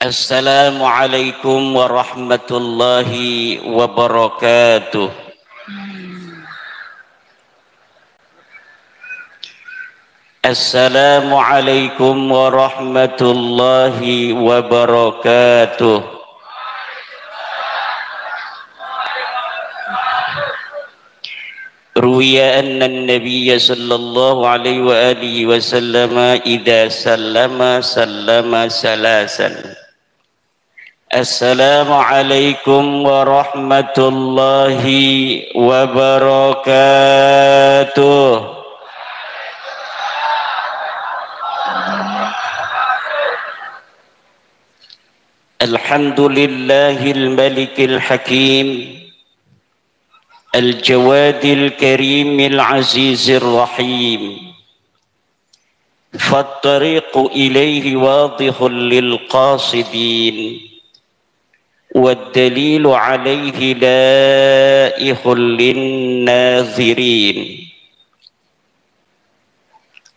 Assalamualaikum warahmatullahi wabarakatuh. Assalamualaikum warahmatullahi wabarakatuh. Ruwiya anna an-nabiyya sallallahu alaihi wa alihi wa sallama idza sallama salasan. Assalamualaikum warahmatullahi wabarakatuh. Alhamdulillahil malikil hakim al-jawadil karimil azizir rahim. Fattariqu ilaihi wadihul lil qasidin. والدليل عليه لائح للناظرين.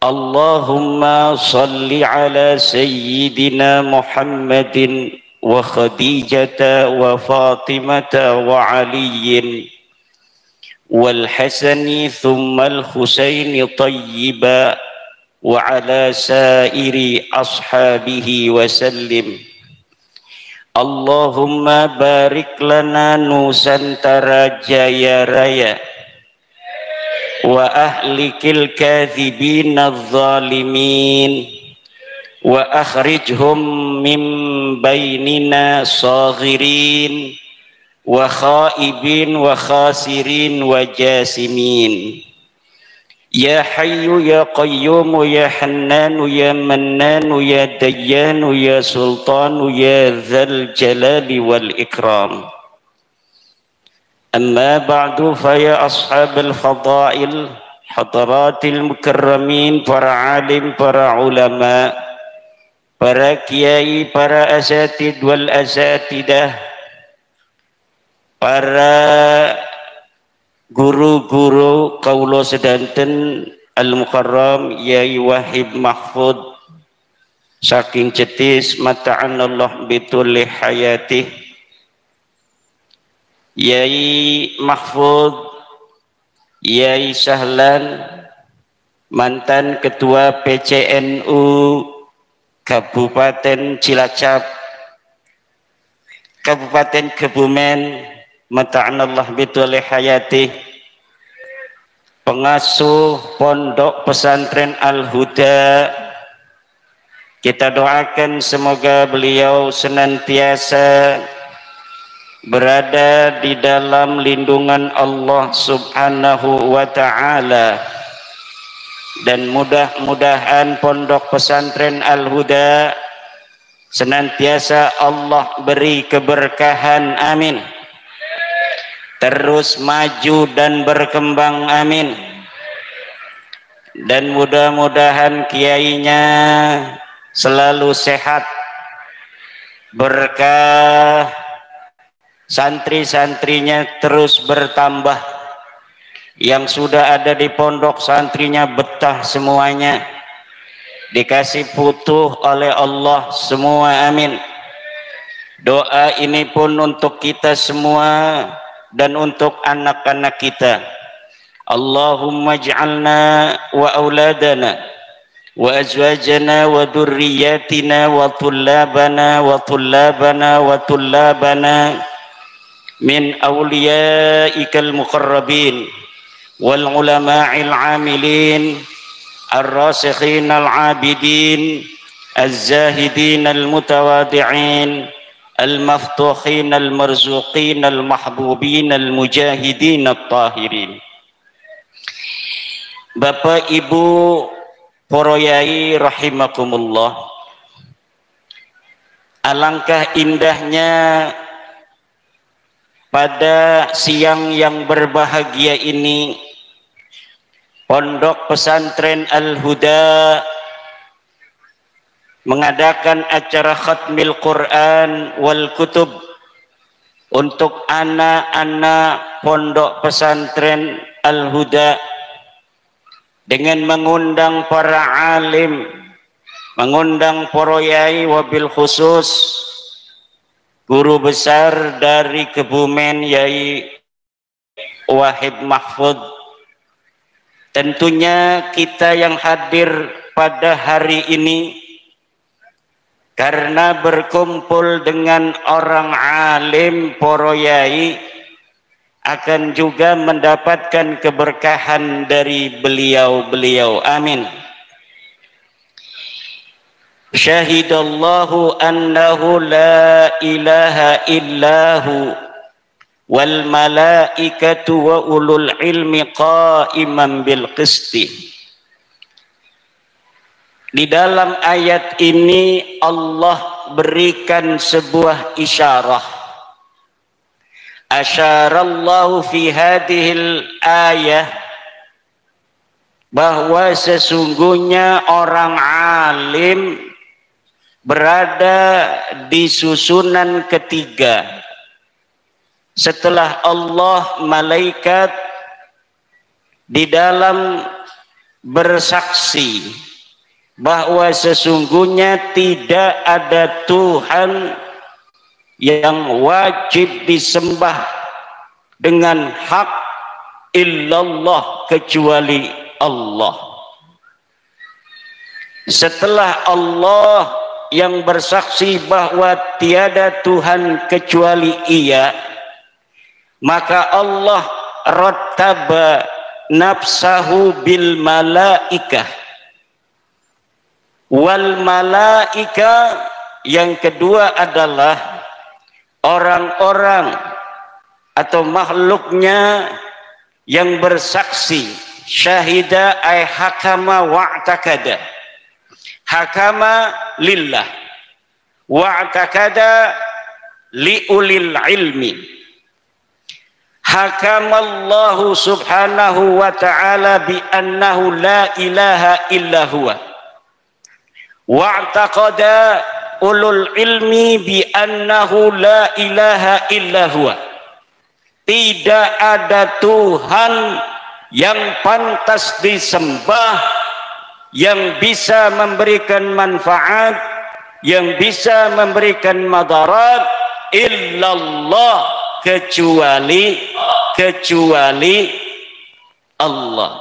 اللهم صل على سيدنا محمد وخديجة وفاطمة وعلي والحسن ثم الحسين طيبا وعلى سائر أصحابه وسلم. Allahumma barik lana Nusantara Jaya Raya wa ahlikil kadhibin adh-dhalimin wa akhrijhum min bainina saghirin wa khaibin wa khasirin wa jasimin. Ya Hayyu ya Qayyum ya Hannanu ya Mannanu ya Dayyanu ya Sultanu ya Dzal Jalali wal Ikram. Amma ba'du fa ya ashabal fadail hadaratil mukarramin, para alim, para ulama, para kiai, para asatid wal asatidah, para guru-guru kaulo sedanten al-mukarram Yai Wahib Mahfud saking Cetis, mata'anallah bitulli hayatih. Yai Mahfud, Yai Sahlan, mantan ketua PCNU Kabupaten Cilacap, Kabupaten Kebumen, mata'anallah bitulli hayati, pengasuh Pondok Pesantren Al-Huda, kita doakan semoga beliau senantiasa berada di dalam lindungan Allah Subhanahu wa ta'ala, dan mudah-mudahan Pondok Pesantren Al-Huda senantiasa Allah beri keberkahan, amin, terus maju dan berkembang, amin. Dan mudah-mudahan kiainya selalu sehat, berkah, santri-santrinya terus bertambah, yang sudah ada di pondok santrinya betah semuanya, dikasih putuh oleh Allah semua, amin. Doa ini pun untuk kita semua dan untuk anak-anak kita. Allahumma ij'alna wa auladana wa azwajana wa dhurriyyatina wa tullabana min awliyaikal muqarrabin wal ulama'il amilin ar-rasikhin al-abidin az-zahidin al-mutawadi'in al-maftuhin al-marzuqin al-mahbubin al-mujahidin at-tahirin. Bapak Ibu para yai rahimakumullah, alangkah indahnya pada siang yang berbahagia ini Pondok Pesantren Al-Huda mengadakan acara khatmil Quran wal kutub untuk anak-anak Pondok Pesantren Al-Huda dengan mengundang para alim, mengundang para yai, wabil khusus guru besar dari Kebumen Yai Wahid Mahfud. Tentunya kita yang hadir pada hari ini karena berkumpul dengan orang alim para yai akan juga mendapatkan keberkahan dari beliau-beliau. Amin. Syahidallahu annahu la ilaha illahu wal malaikatu wa ulul ilmi qaiman bil qisti. Di dalam ayat ini Allah berikan sebuah isyarah. Asyarallahu fi hadhil ayah bahwa sesungguhnya orang alim berada di susunan ketiga setelah Allah, malaikat, di dalam bersaksi bahwa sesungguhnya tidak ada Tuhan yang wajib disembah dengan hak illallah kecuali Allah. Setelah Allah yang bersaksi bahwa tiada Tuhan kecuali Ia, maka Allah rattaba nafsahu bil malaikah. Wal malaika yang kedua adalah orang-orang atau makhluknya yang bersaksi. Syahida ay hakama wa'takada. Hakama lillah wa'takada liulil ilmi. Hakamallahu subhanahu wa ta'ala bi annahu la ilaha illa huwa. Wa'taqada ulul ilmi bi annahu la ilaha illa huwa. Tidak ada Tuhan yang pantas disembah, yang bisa memberikan manfaat, yang bisa memberikan madarat illallah kecuali Allah.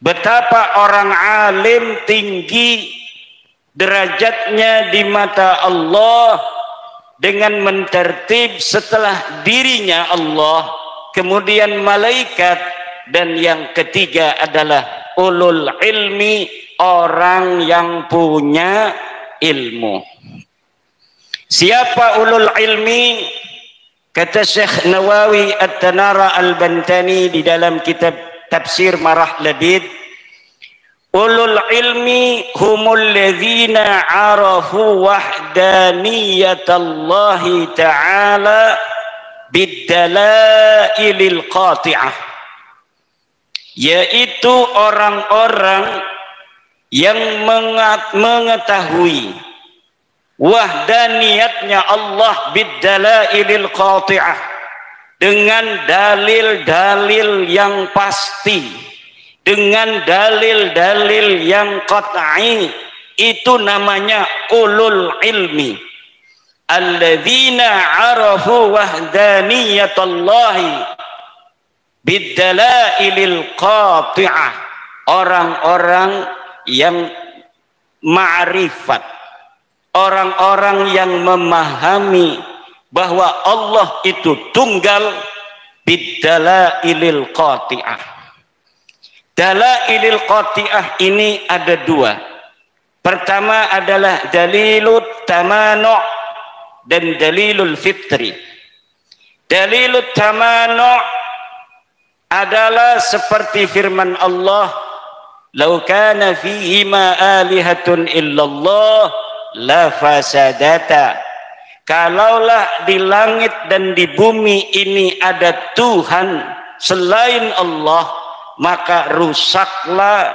Betapa orang alim tinggi derajatnya di mata Allah dengan mentertib setelah dirinya Allah, kemudian malaikat, dan yang ketiga adalah ulul ilmi, orang yang punya ilmu. Siapa ulul ilmi? Kata Syekh Nawawi At-Tanara Al-Bantani di dalam kitab Tafsir Marah Labid, ulul ilmi humul ladzina arafu wahdaniyatallahi ta'ala biddalailil qati'ah, yaitu orang-orang yang mengetahui wahdaniyatnya Allah biddalailil qati'ah, dengan dalil-dalil yang pasti, dengan dalil-dalil yang qat'i. Itu namanya ulul ilmi. Alladzina arafu wahdaniyatallahi biddalailil qati'ah, orang-orang yang ma'rifat, orang-orang yang memahami bahwa Allah itu tunggal biddalailil qati'ah. Dalailil qati'ah ini ada dua. Pertama adalah dalilut tamanu' dan dalilul fitri. Dalilut tamanu' adalah seperti firman Allah, "Lau kana fihi ma alihatun illallah la fasadata." Kalaulah di langit dan di bumi ini ada Tuhan selain Allah, maka rusaklah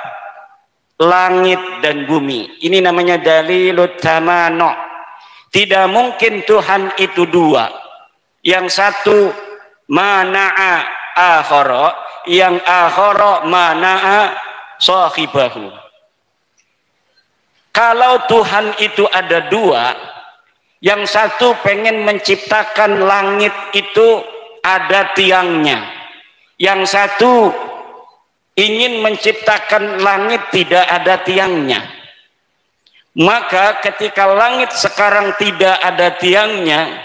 langit dan bumi. Ini namanya dalilut tamanu'. Tidak mungkin Tuhan itu dua. Yang satu mana'a akhara, yang akhara mana'a sahibahu. Kalau Tuhan itu ada dua, Yang satu pengen menciptakan langit itu ada tiangnya. Yang satu ingin menciptakan langit tidak ada tiangnya. Maka ketika langit sekarang tidak ada tiangnya,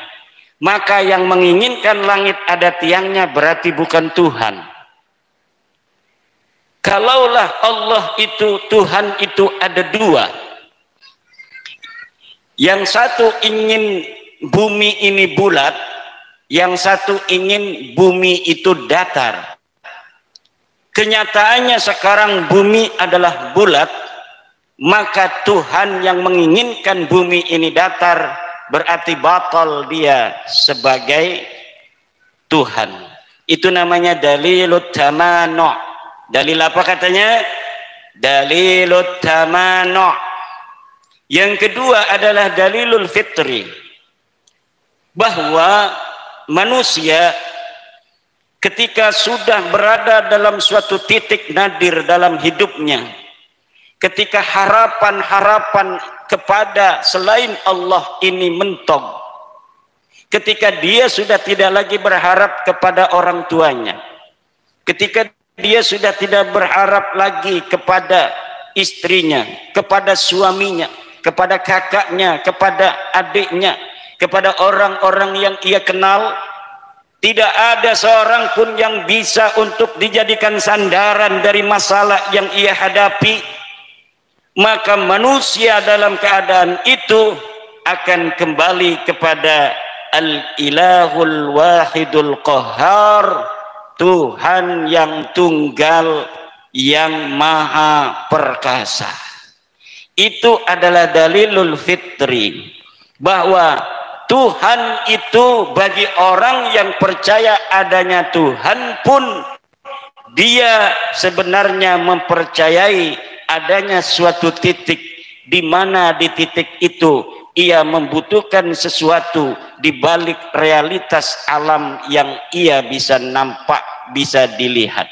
maka yang menginginkan langit ada tiangnya berarti bukan Tuhan. Kalaulah Allah itu, Tuhan itu ada dua. Yang satu ingin bumi ini bulat, yang satu ingin bumi itu datar. Kenyataannya sekarang bumi adalah bulat, maka Tuhan yang menginginkan bumi ini datar berarti batal dia sebagai Tuhan. Itu namanya dalilut tamanu'. Dalil apa katanya? Dalilut tamanu'. Yang kedua adalah dalilul fitri, bahwa manusia ketika sudah berada dalam suatu titik nadir dalam hidupnya, ketika harapan-harapan kepada selain Allah ini mentok, ketika dia sudah tidak lagi berharap kepada orang tuanya, ketika dia sudah tidak berharap lagi kepada istrinya, kepada suaminya, kepada kakaknya, kepada adiknya, kepada orang-orang yang ia kenal, tidak ada seorang pun yang bisa untuk dijadikan sandaran dari masalah yang ia hadapi. Maka manusia dalam keadaan itu akan kembali kepada Al-Ilahul Wahidul Qahhar, Tuhan yang tunggal, yang maha perkasa. Itu adalah dalilul fitri, bahwa Tuhan itu bagi orang yang percaya adanya Tuhan pun, dia sebenarnya mempercayai adanya suatu titik di mana di titik itu ia membutuhkan sesuatu di balik realitas alam yang ia bisa nampak, bisa dilihat.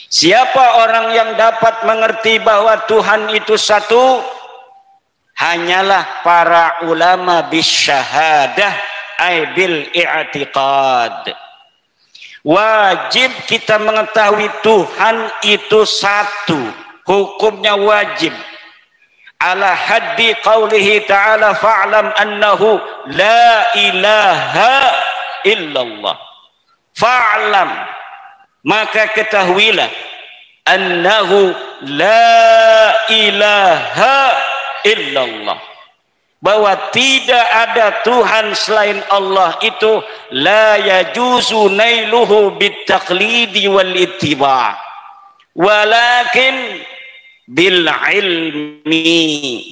Siapa orang yang dapat mengerti bahwa Tuhan itu satu? Hanyalah para ulama bisyahadah, ay bil i'tiqad. Wajib kita mengetahui Tuhan itu satu, hukumnya wajib. Ala haddi qawlihi ta'ala fa'lam annahu la ilaha illallah. Fa'lam, maka ketahuilah annahu la ilaha illallah, bahwa tidak ada Tuhan selain Allah itu la yajuzu nailuhu bitaqlidi wal ittiba' walakin bil ilmi,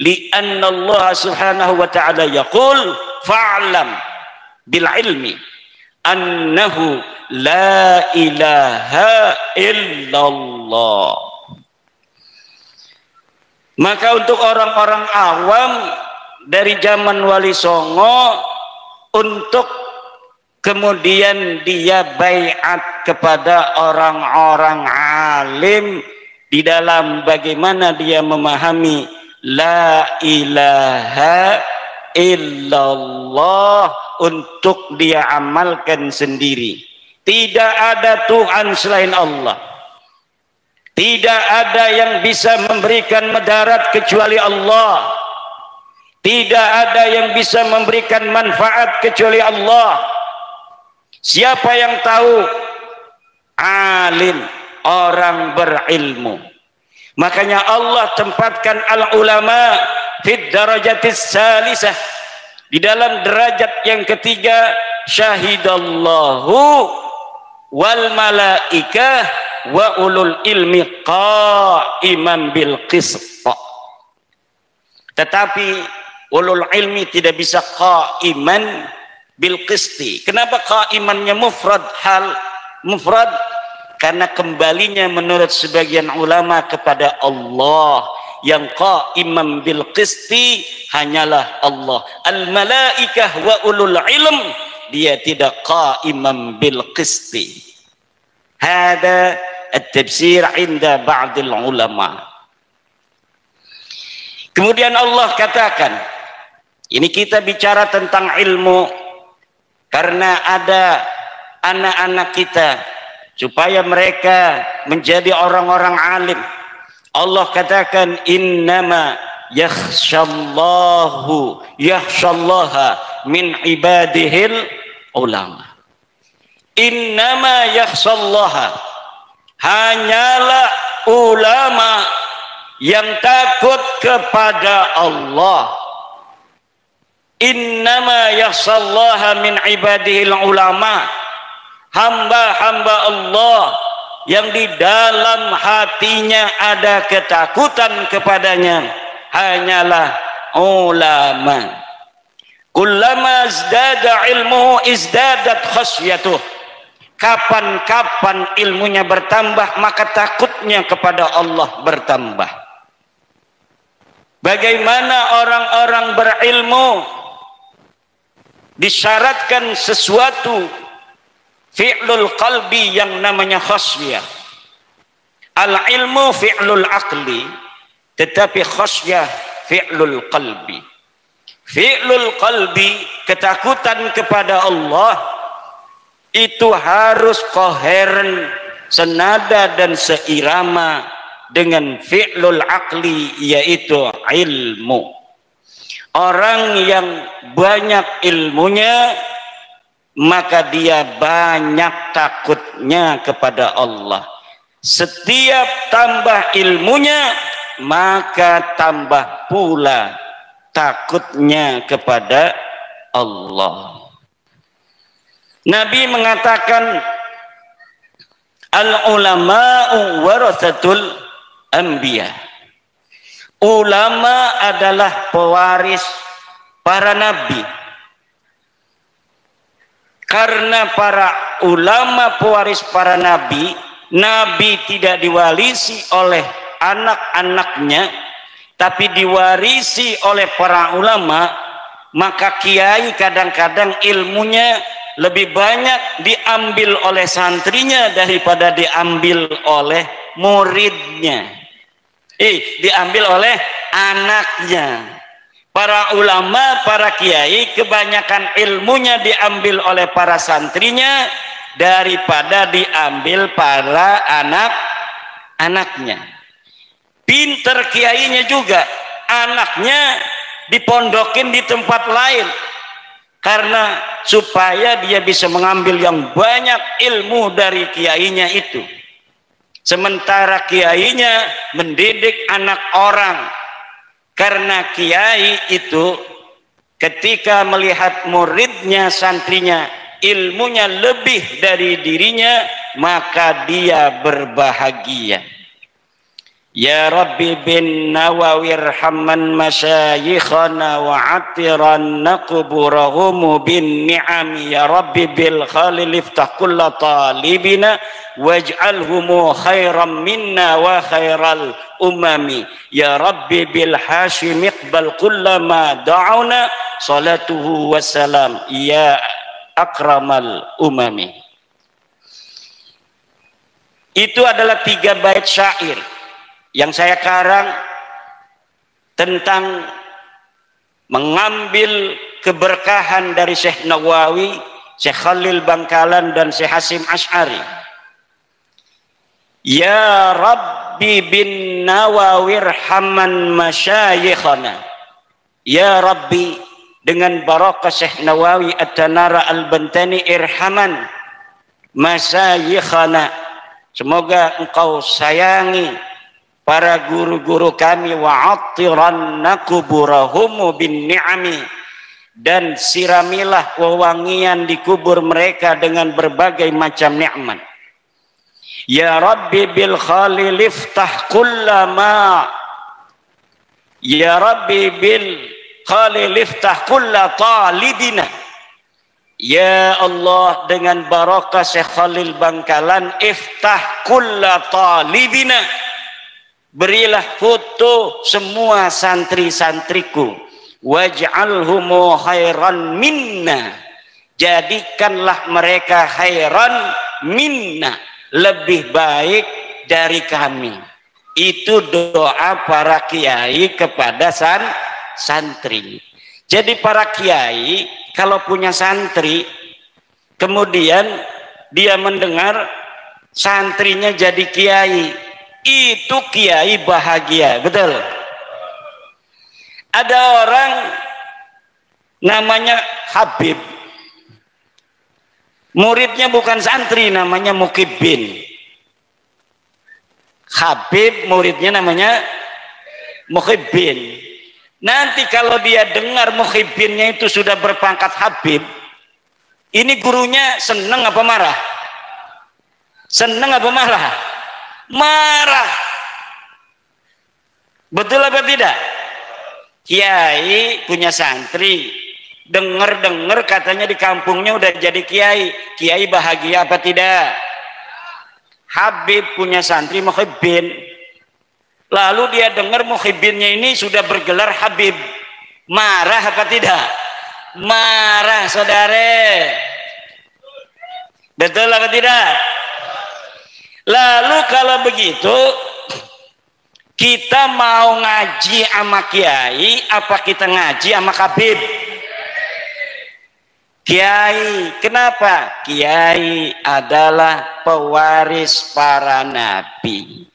lianna Allah subhanahu wa ta'ala yaqul fa'lam bil ilmi annahu la ilaha illallah. Maka untuk orang-orang awam dari zaman Wali Songo, untuk kemudian dia baiat kepada orang-orang alim di dalam bagaimana dia memahami la ilaha illallah, untuk dia amalkan sendiri. Tidak ada Tuhan selain Allah, tidak ada yang bisa memberikan mudarat kecuali Allah, tidak ada yang bisa memberikan manfaat kecuali Allah. Siapa yang tahu? Alim, orang berilmu. Makanya Allah tempatkan al-ulama fid darajatis salisah, di dalam derajat yang ketiga, syahidallahu wal malaikah wa ulul ilmi qa'iman bil qist. Tetapi ulul ilmi tidak bisa qa'iman bil qisti. Kenapa qa'imannya mufrad, hal mufrad? Karena kembalinya menurut sebagian ulama kepada Allah. Yang qa'iman bil qisti hanyalah Allah. Al malaikah wa ulul ilm, dia tidak qa'iman bil qisti. Hada at-tafsir inda ba'dil ulama. Kemudian Allah katakan, Ini kita bicara tentang ilmu karena ada anak-anak kita supaya mereka menjadi orang-orang alim. Allah katakan innama yakhshallaha min ibadihil ulama. Innama yakhshallaha, hanyalah ulama yang takut kepada Allah. Innama yakhshallaha min ibadihil ulama, hamba-hamba Allah yang di dalam hatinya ada ketakutan kepadanya hanyalah ulama. Kullama izdada ilmuhu izdadat khasyatuh. Kapan-kapan ilmunya bertambah, maka takutnya kepada Allah bertambah. Bagaimana orang-orang berilmu disyaratkan sesuatu fi'lul qalbi yang namanya khasyah. Al-ilmu fi'lul aqli, tetapi khasyah fi'lul qalbi. Fi'lul qalbi, ketakutan kepada Allah, itu harus koheren, senada dan seirama dengan fi'lul aqli, yaitu ilmu. Orang yang banyak ilmunya, maka dia banyak takutnya kepada Allah. Setiap tambah ilmunya, maka tambah pula takutnya kepada Allah. Nabi mengatakan al-ulama'u warathatul anbiya. Ulama adalah pewaris para nabi. Karena para ulama pewaris para nabi, nabi tidak diwarisi oleh anak-anaknya, tapi diwarisi oleh para ulama. Maka kiai kadang-kadang ilmunya lebih banyak diambil oleh santrinya daripada diambil oleh muridnya. Diambil oleh anaknya. Para ulama, para kiai, kebanyakan ilmunya diambil oleh para santrinya daripada diambil para anak-anaknya. Pinter kiainya juga, anaknya dipondokin di tempat lain, karena supaya dia bisa mengambil yang banyak ilmu dari kiainya itu. Sementara kiainya mendidik anak orang, karena kiai itu ketika melihat muridnya, santrinya, ilmunya lebih dari dirinya, maka dia berbahagia. Ya Rabbi bin Nawawi irhamman masyayikhana wa atiranna kuburahum bin ni'ami. Ya Rabbi bil khalil iftah kulla talibina waj'alhumu khairan minna wa khairal umami. Ya Rabbi bil hashim iqbal kullama da'una salatuhu wassalam ya akramal umami. Itu adalah 3 bait syair yang saya karang tentang mengambil keberkahan dari Syekh Nawawi, Syekh Khalil Bangkalan, dan Syekh Hasim Asy'ari. Ya Rabbi bin Nawawi irhamman masyayikhana. Ya Rabbi, dengan barakah Syekh Nawawi At-Tanara Al-Bantani, irhaman masyayikhana, semoga engkau sayangi para guru-guru kami, wa'attiranna kuburahum bin ni'ami, dan siramilah wewangian di kubur mereka dengan berbagai macam nikmat. Ya Rabbi bil khalil iftah kullama, ya Rabbi bil khalil iftah kulla talibina. Ya Allah, dengan barakah Syekh Khalil Bangkalan, iftah kulla talibina, berilah foto semua santri-santriku, waj'alhumu khairan minna, jadikanlah mereka khairan minna, lebih baik dari kami. Itu doa para kiai kepada santri. Jadi para kiai kalau punya santri, kemudian dia mendengar santrinya jadi kiai, itu kiai bahagia, betul. Ada orang namanya Habib, muridnya bukan santri, namanya Mukibbin. Habib muridnya namanya Mukibbin. Nanti kalau dia dengar Mukibbinnya itu sudah berpangkat Habib, ini gurunya seneng apa marah? Seneng apa marah? Marah. Betul apa tidak? Kiai punya santri, dengar katanya di kampungnya udah jadi kiai. Kiai bahagia apa tidak? Habib punya santri Mukibbin, lalu dia dengar Mukibbinnya ini sudah bergelar Habib, marah apa tidak? Marah, saudara. Betul apa tidak? Lalu kalau begitu, kita mau ngaji sama kiai apa kita ngaji sama Habib? Kiai. Kenapa? Kiai adalah pewaris para nabi.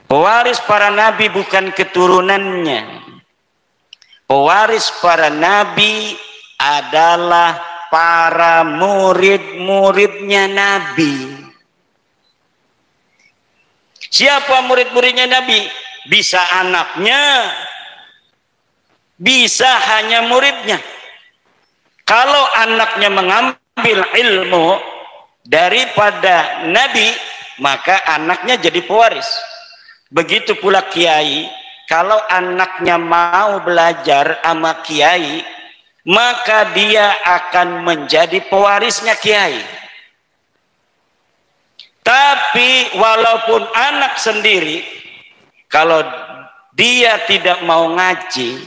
Pewaris para nabi bukan keturunannya. Pewaris para nabi adalah para murid-muridnya nabi. Siapa murid-muridnya nabi? Bisa anaknya, bisa hanya muridnya. Kalau anaknya mengambil ilmu daripada nabi, maka anaknya jadi pewaris. Begitu pula kiai, kalau anaknya mau belajar sama kiai, maka dia akan menjadi pewarisnya kiai. Tapi walaupun anak sendiri, kalau dia tidak mau ngaji,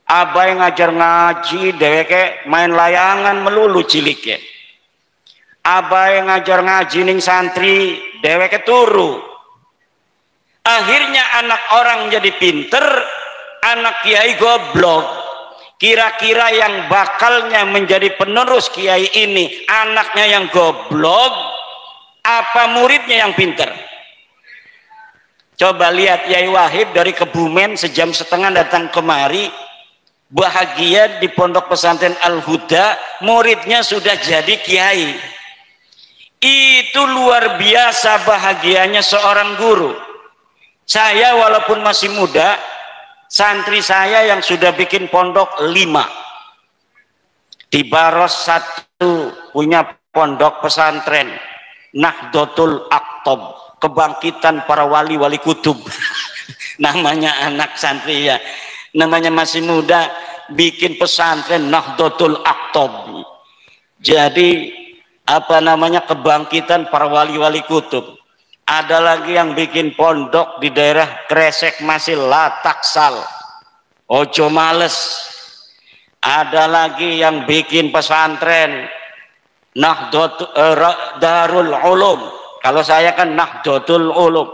abai ngajar ngaji, deweke main layangan melulu ciliknya. Abai ngajar ngaji ning santri, deweke turu. Akhirnya anak orang jadi pinter, anak kiai goblok. Kira-kira yang bakalnya menjadi penerus kiai ini anaknya yang goblok, apa muridnya yang pinter? Coba lihat Yai Wahid dari Kebumen sejam setengah datang kemari, bahagia di pondok pesantren Al-Huda, muridnya sudah jadi kiai. Itu luar biasa bahagianya seorang guru. Saya walaupun masih muda, santri saya yang sudah bikin pondok 5 di Baros 1 punya pondok pesantren Nahdlatul Aqtab, kebangkitan para wali-wali kutub. Namanya anak santri ya, namanya masih muda, bikin pesantren Nahdlatul Aqtab. Jadi apa namanya, kebangkitan para wali-wali kutub. Ada lagi yang bikin pondok di daerah Kresek masih Lataksal, ojo males. Ada lagi yang bikin pesantren Darul Ulum. Kalau saya kan Nahdlatul Ulum,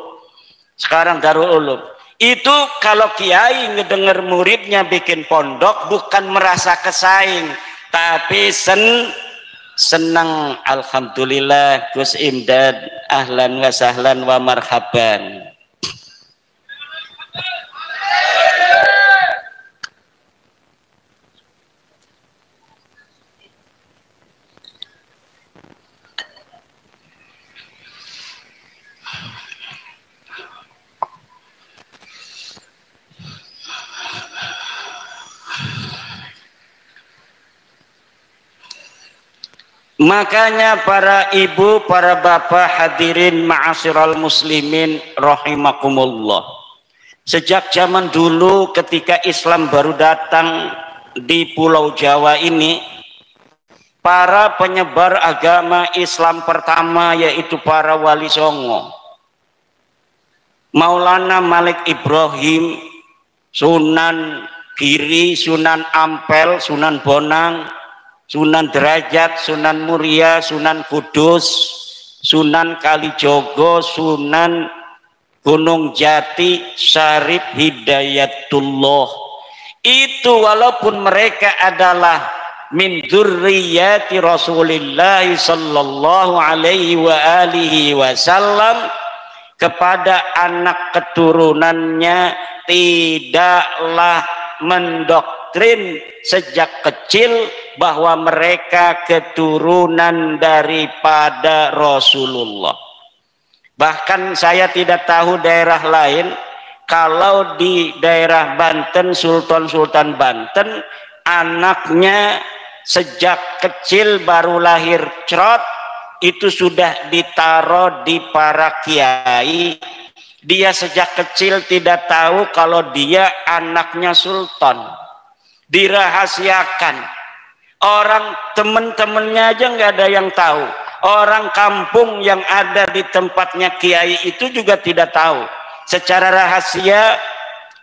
sekarang Darul Ulum. Itu kalau kiai ngedenger muridnya bikin pondok, bukan merasa kesaing, tapi senang. Alhamdulillah Gus Imdad, ahlan wa sahlan wa marhaban. Makanya para ibu, para bapak hadirin ma'asyiral muslimin rahimakumullah. Sejak zaman dulu ketika Islam baru datang di Pulau Jawa ini, para penyebar agama Islam pertama yaitu para wali songo. Maulana Malik Ibrahim, Sunan Giri, Sunan Ampel, Sunan Bonang, Sunan Derajat, Sunan Muria, Sunan Kudus, Sunan Kalijogo, Sunan Gunung Jati, Syarif Hidayatullah. itu walaupun mereka adalah min dzurriyyati Rasulillah sallallahu alaihi wa alihi wasallam, kepada anak keturunannya tidaklah mendoktrin sejak kecil bahwa mereka keturunan daripada Rasulullah. Bahkan saya tidak tahu daerah lain, kalau di daerah Banten, Sultan Banten, anaknya sejak kecil baru lahir cerot itu sudah ditaruh di para kiai. Dia sejak kecil tidak tahu kalau dia anaknya sultan, dirahasiakan. Orang temen-temennya aja nggak ada yang tahu. Orang kampung yang ada di tempatnya kiai itu juga tidak tahu. Secara rahasia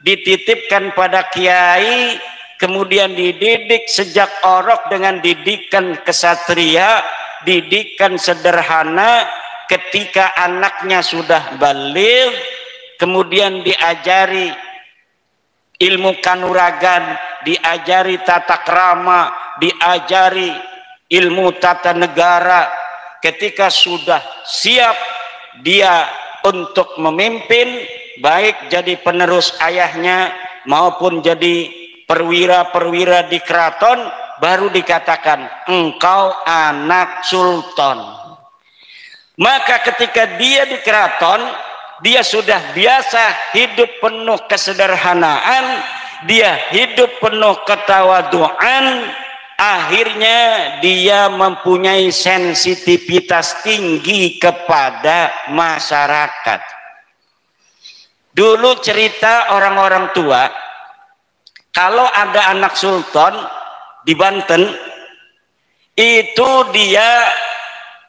dititipkan pada kiai, kemudian dididik sejak orok dengan didikan kesatria, didikan sederhana. Ketika anaknya sudah baligh, kemudian diajari ilmu kanuragan, diajari tata krama, diajari ilmu tata negara. Ketika sudah siap dia untuk memimpin, baik jadi penerus ayahnya maupun jadi perwira-perwira di keraton, baru dikatakan engkau anak sultan. Maka ketika dia di keraton, dia sudah biasa hidup penuh kesederhanaan, dia hidup penuh ketawaduan. Akhirnya dia mempunyai sensitivitas tinggi kepada masyarakat. Dulu cerita orang-orang tua, kalau ada anak sultan di Banten, itu dia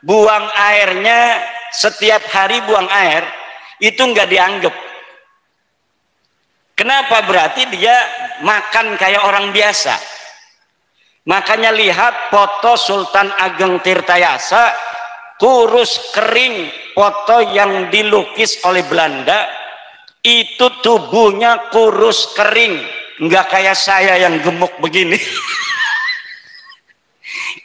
buang airnya setiap hari, buang air itu nggak dianggap. Kenapa? Berarti dia makan kayak orang biasa. Makanya lihat foto Sultan Ageng Tirtayasa, kurus kering, foto yang dilukis oleh Belanda, itu tubuhnya kurus kering, nggak kayak saya yang gemuk begini.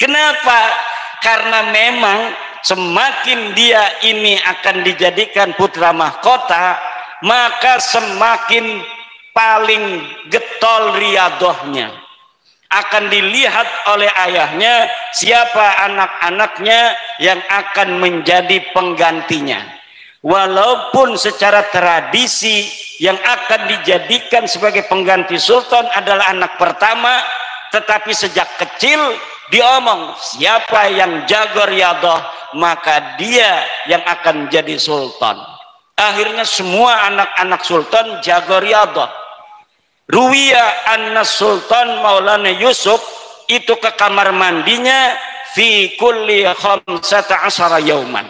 Kenapa? Karena memang semakin dia ini akan dijadikan putra mahkota, maka semakin paling getol riadohnya. Akan dilihat oleh ayahnya siapa anak-anaknya yang akan menjadi penggantinya. Walaupun secara tradisi yang akan dijadikan sebagai pengganti sultan adalah anak pertama, tetapi sejak kecil diomong siapa yang jago riadah maka dia yang akan jadi sultan. Akhirnya semua anak-anak sultan jago riadah. Ruwiya anna Sultan Maulana Yusuf itu ke kamar mandinya fi kulli 15 yauman,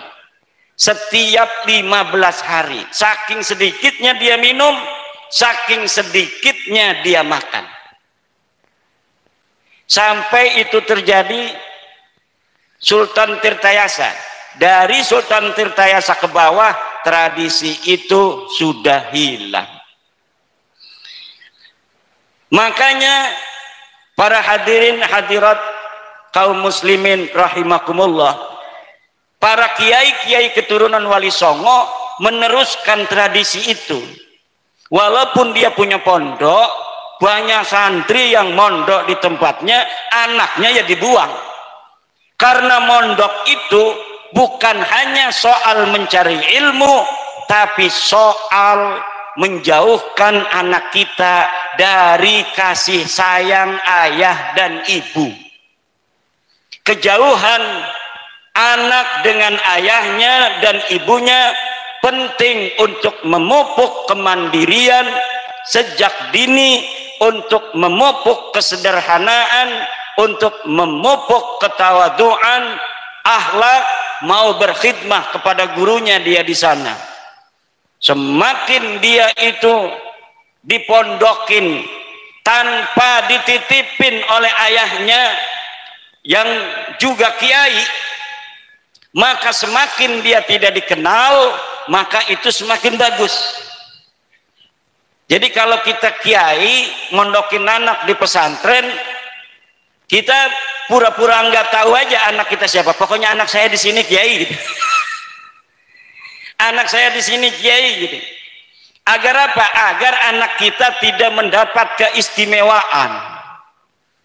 setiap 15 hari. Saking sedikitnya dia minum, saking sedikitnya dia makan. Sampai itu terjadi Sultan Tirtayasa. Dari Sultan Tirtayasa ke bawah, tradisi itu sudah hilang. Makanya para hadirin hadirat kaum muslimin rahimakumullah, para kiai-kiai keturunan Wali Songo meneruskan tradisi itu. Walaupun dia punya pondok, banyak santri yang mondok di tempatnya, anaknya ya dibuang. Karena mondok itu bukan hanya soal mencari ilmu, tapi soal menjauhkan anak kita dari kasih sayang ayah dan ibu. Kejauhan anak dengan ayahnya dan ibunya penting untuk memupuk kemandirian sejak dini, untuk memupuk kesederhanaan, untuk memupuk ketawaduan, akhlak, mau berkhidmah kepada gurunya dia di sana. Semakin dia itu dipondokin tanpa dititipin oleh ayahnya yang juga kiai, maka semakin dia tidak dikenal, maka itu semakin bagus. Jadi kalau kita kiai mondokin anak di pesantren, kita pura-pura nggak tahu aja anak kita siapa. Pokoknya anak saya di sini kiai gitu. Anak saya di sini kiai gitu. Agar apa? Agar anak kita tidak mendapat keistimewaan.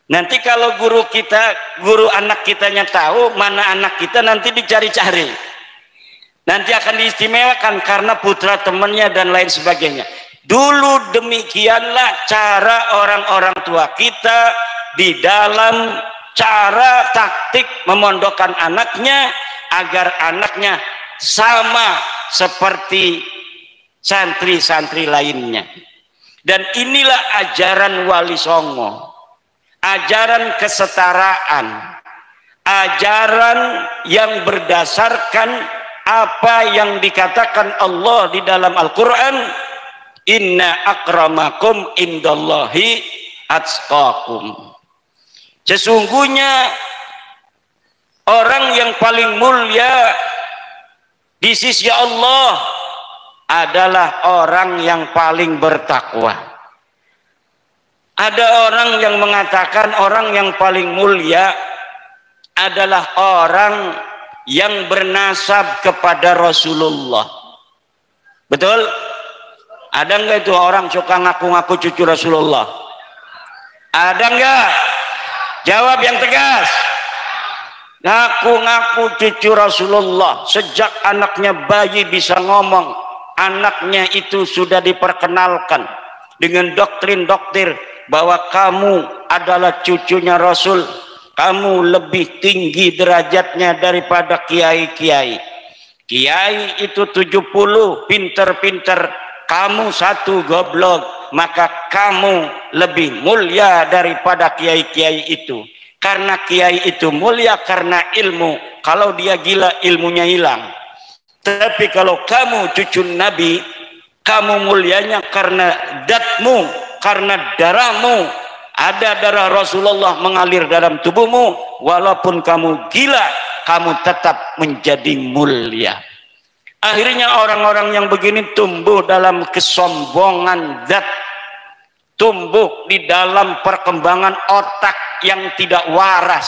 Nanti kalau guru anak kitanya tahu mana anak kita, nanti dicari-cari. Nanti akan diistimewakan karena putra temannya dan lain sebagainya. Dulu demikianlah cara orang-orang tua kita di dalam cara taktik memondokkan anaknya agar anaknya sama seperti santri-santri lainnya. Dan inilah ajaran Wali Songo, ajaran kesetaraan, ajaran yang berdasarkan apa yang dikatakan Allah di dalam Al-Quran, inna akramakum indallahi atqakum. Sesungguhnya orang yang paling mulia di sisi Allah adalah orang yang paling bertakwa. Ada orang yang mengatakan orang yang paling mulia adalah orang yang bernasab kepada Rasulullah. Betul? Ada enggak itu orang suka ngaku-ngaku cucu Rasulullah? Ada enggak? Jawab yang tegas. Ngaku-ngaku cucu Rasulullah, sejak anaknya bayi bisa ngomong, anaknya itu sudah diperkenalkan dengan doktrin-doktrin bahwa kamu adalah cucunya Rasul, kamu lebih tinggi derajatnya daripada kiai-kiai. Kiai itu 70 pinter-pinter, kamu satu goblok, maka kamu lebih mulia daripada kiai-kiai itu. Karena kiai itu mulia karena ilmu. Kalau dia gila, ilmunya hilang. Tapi kalau kamu cucu Nabi, kamu mulianya karena datmu, karena darahmu. Ada darah Rasulullah mengalir dalam tubuhmu. Walaupun kamu gila, kamu tetap menjadi mulia. Akhirnya orang-orang yang begini tumbuh dalam kesombongan zat, tumbuh di dalam perkembangan otak yang tidak waras.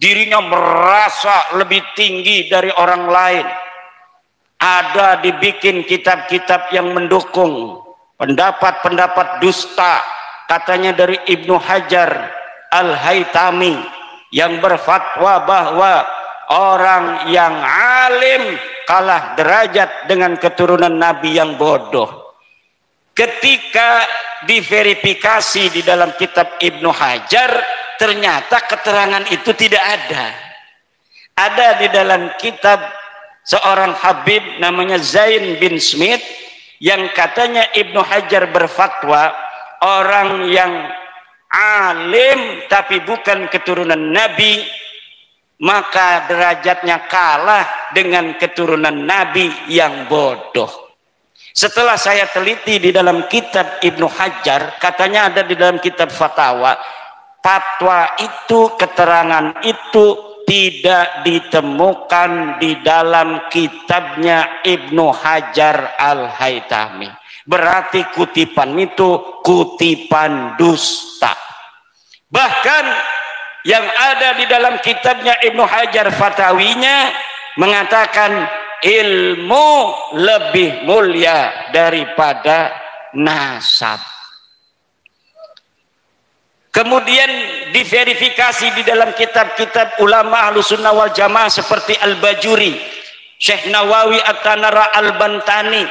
Dirinya merasa lebih tinggi dari orang lain. Ada dibikin kitab-kitab yang mendukung pendapat-pendapat dusta, katanya dari Ibnu Hajar Al-Haytami yang berfatwa bahwa orang yang alim kalah derajat dengan keturunan Nabi yang bodoh. Ketika diverifikasi di dalam kitab Ibnu Hajar, ternyata keterangan itu tidak ada. Ada di dalam kitab seorang Habib namanya Zain bin Smith yang katanya Ibnu Hajar berfatwa orang yang alim tapi bukan keturunan Nabi, maka derajatnya kalah dengan keturunan Nabi yang bodoh. Setelah saya teliti di dalam kitab Ibnu Hajar, katanya ada di dalam kitab fatwa, fatwa itu, keterangan itu tidak ditemukan di dalam kitabnya Ibnu Hajar Al-Haytami. Berarti kutipan itu kutipan dusta. Bahkan yang ada di dalam kitabnya Ibnu Hajar fatawinya mengatakan ilmu lebih mulia daripada nasab. Kemudian diverifikasi di dalam kitab-kitab ulama Ahlussunnah wal Jamaah seperti Al-Bajuri, Syekh Nawawi At-Tanara Al-Bantani,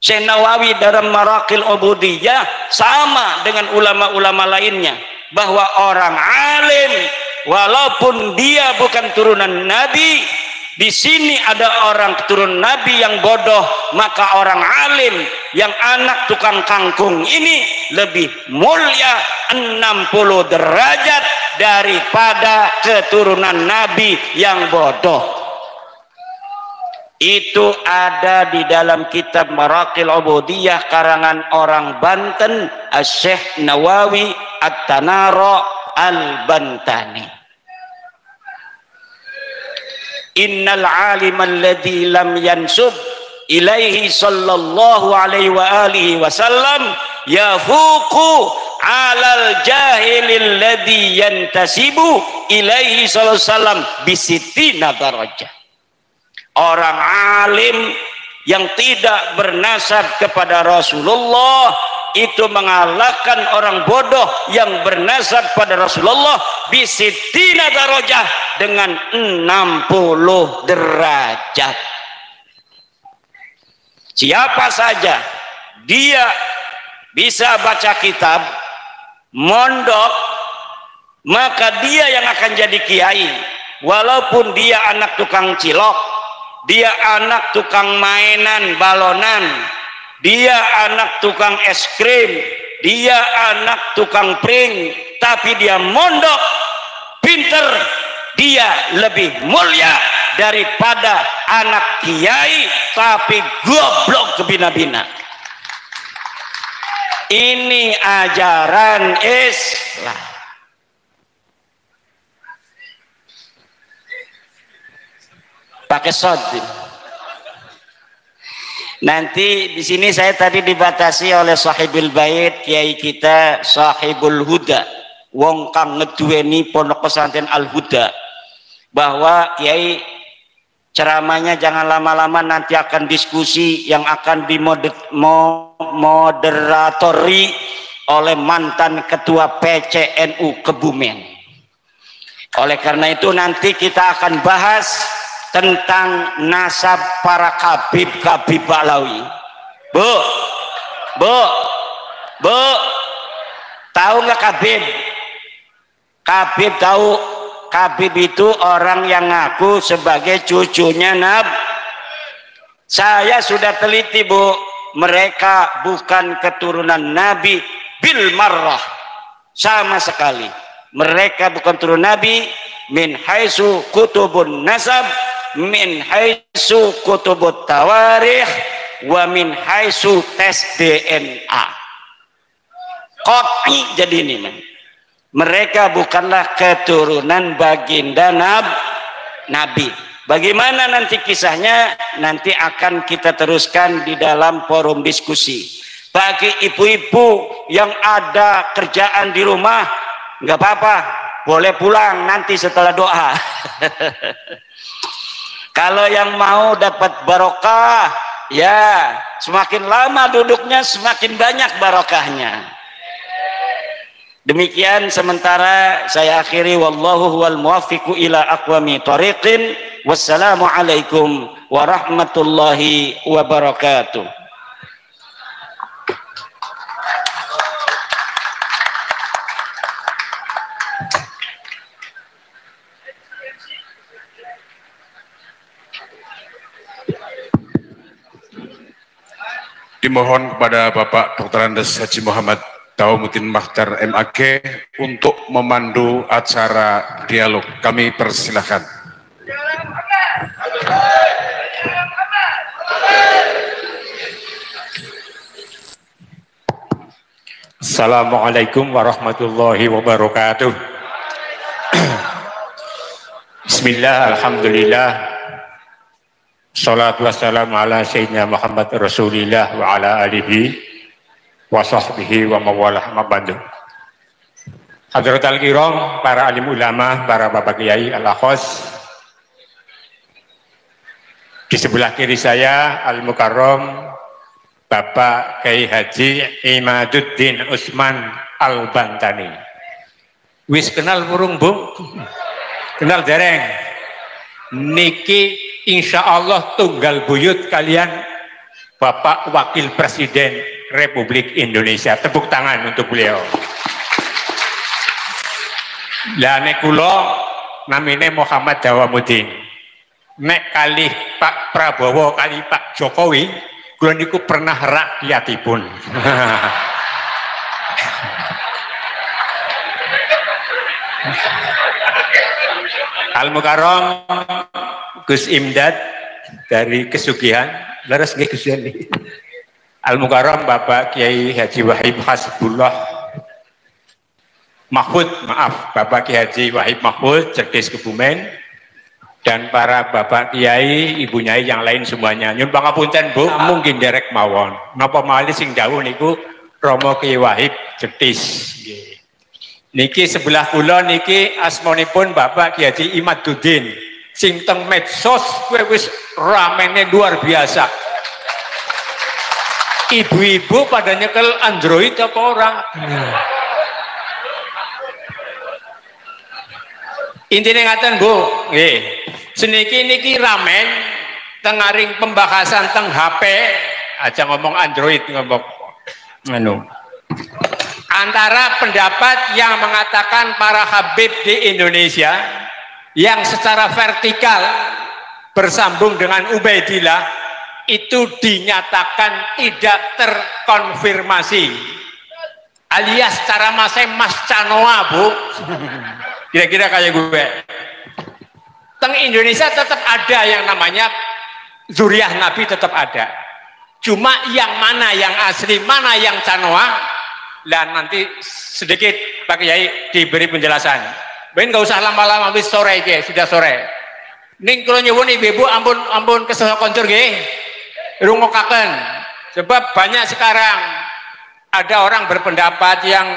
Syekh Nawawi dalam Maraqil Ubudiyah, sama dengan ulama-ulama lainnya, bahwa orang alim walaupun dia bukan turunan Nabi, di sini ada orang keturunan Nabi yang bodoh, maka orang alim yang anak tukang kangkung ini lebih mulia 60 derajat daripada keturunan Nabi yang bodoh. Itu ada di dalam kitab Maraqil Ubudiyah karangan orang Banten, Syekh Nawawi At-Tanara Al-Bantani. Innal alim alladhi lam yansub ilaihi sallallahu alaihi wa alihi wasallam yafuqu alal jahilil ladzi yantasibu ilaihi sallallahu alaihi wasallam bisitina darajah. Orang alim yang tidak bernasab kepada Rasulullah itu mengalahkan orang bodoh yang bernasab pada Rasulullah bisitina darajah dengan 60 derajat. Siapa saja dia bisa baca kitab, mondok, maka dia yang akan jadi kiai. Walaupun dia anak tukang cilok, dia anak tukang mainan balonan, dia anak tukang es krim, dia anak tukang pring, tapi dia mondok, pinter, dia lebih mulia daripada anak kiai tapi goblok kebina-bina. Ini ajaran Islam. Pakai sodin. Nanti di sini saya tadi dibatasi oleh sahibul bait kiai kita Sahibul Huda, wong kang ngeduweni pondok pesantren Al Huda, bahwa kiai ceramahnya jangan lama-lama, nanti akan diskusi yang akan dimoderatori oleh mantan ketua PCNU Kebumen. Oleh karena itu nanti kita akan bahas tentang nasab para Kabib Ba'lawi. Bu, tahu nggak Kabib? Kabib tahu. Habib itu orang yang ngaku sebagai cucunya Nabi. Saya sudah teliti, Bu, mereka bukan keturunan Nabi bil marrah, sama sekali. Mereka bukan turunan Nabi min haitsu kutubun nasab, min haitsu kutubut tawarikh, wa min haitsu tes DNA. Qat'i jadi ini, man. Mereka bukanlah keturunan baginda Nabi. Bagaimana nanti kisahnya? Nanti akan kita teruskan di dalam forum diskusi. Bagi ibu-ibu yang ada kerjaan di rumah, nggak apa-apa, boleh pulang nanti setelah doa. Kalau yang mau dapat barokah, ya semakin lama duduknya semakin banyak barokahnya. Demikian sementara saya akhiri, wallahu huwal muwaffiqu ila aqwami thariqin. Wassalamualaikum warahmatullahi wabarakatuh. Dimohon kepada Bapak Dr. Andes Haji Muhammad Tauhmuddin Makhtar MAG untuk memandu acara dialog. Kami persilahkan. Assalamualaikum warahmatullahi wabarakatuh. Bismillah, alhamdulillah, salatu wassalamu ala sayyidina Muhammad Rasulillah wa ala alihi wa sahbihi wa mawalah mabandu. Hadratul kiram, para alim ulama, para bapak kiai al-akhos. Di sebelah kiri saya al-mukarram Bapak Kiai Haji Imaduddin Usman Al-Bantani. Wis kenal burung, Bu? Kenal dereng? Niki insya Allah tunggal buyut kalian Bapak Wakil Presiden Republik Indonesia. Tepuk tangan untuk beliau. Lah nek kula namine Muhammad Dawamuddin. Nek kali Pak Prabowo kali Pak Jokowi, kula niku pernah rakyatipun. Al-Mukarram Gus Imdad dari Kesugihan, leres nggih Gus Yandi. Al-Mukarram Bapak Kiai Haji Wahib Hasbullah Mahfud, maaf, Bapak Kiai Haji Wahib Mahfud Cerdes Kebumen. dan para bapak kiai, ibu nyai yang lain semuanya. Nyun pangapunten Bu, mungkin derek mawon. Napa malih sing dawuh niku Romo Kiai Wahib Jetis. Niki sebelah kula niki asmanipun Bapak Kiai Haji Imaduddin. Sing teng medsos wis ramene luar biasa. Ibu-ibu pada nyekel Android apa ora? Intinya ngaten Bu, nggih. Seniki niki ramen tengaring pembahasan teng HP, aja ngomong Android ngomong anu. Antara pendapat yang mengatakan para habib di Indonesia yang secara vertikal bersambung dengan Ubaidillah itu dinyatakan tidak terkonfirmasi, alias cara masih Mas Canoa Bu. Kira-kira kayak gue. Teng Indonesia tetap ada yang namanya zuriyah Nabi, tetap ada. Cuma yang mana yang asli, mana yang Canoa, dan nanti sedikit Pak Kiai diberi penjelasan. Ben nggak usah lama-lama, wis sore ke, sudah sore. Ning kalau nyuwun ibu-ibu ampun kesel kontur nggih. Rungokaken. Sebab banyak sekarang ada orang berpendapat yang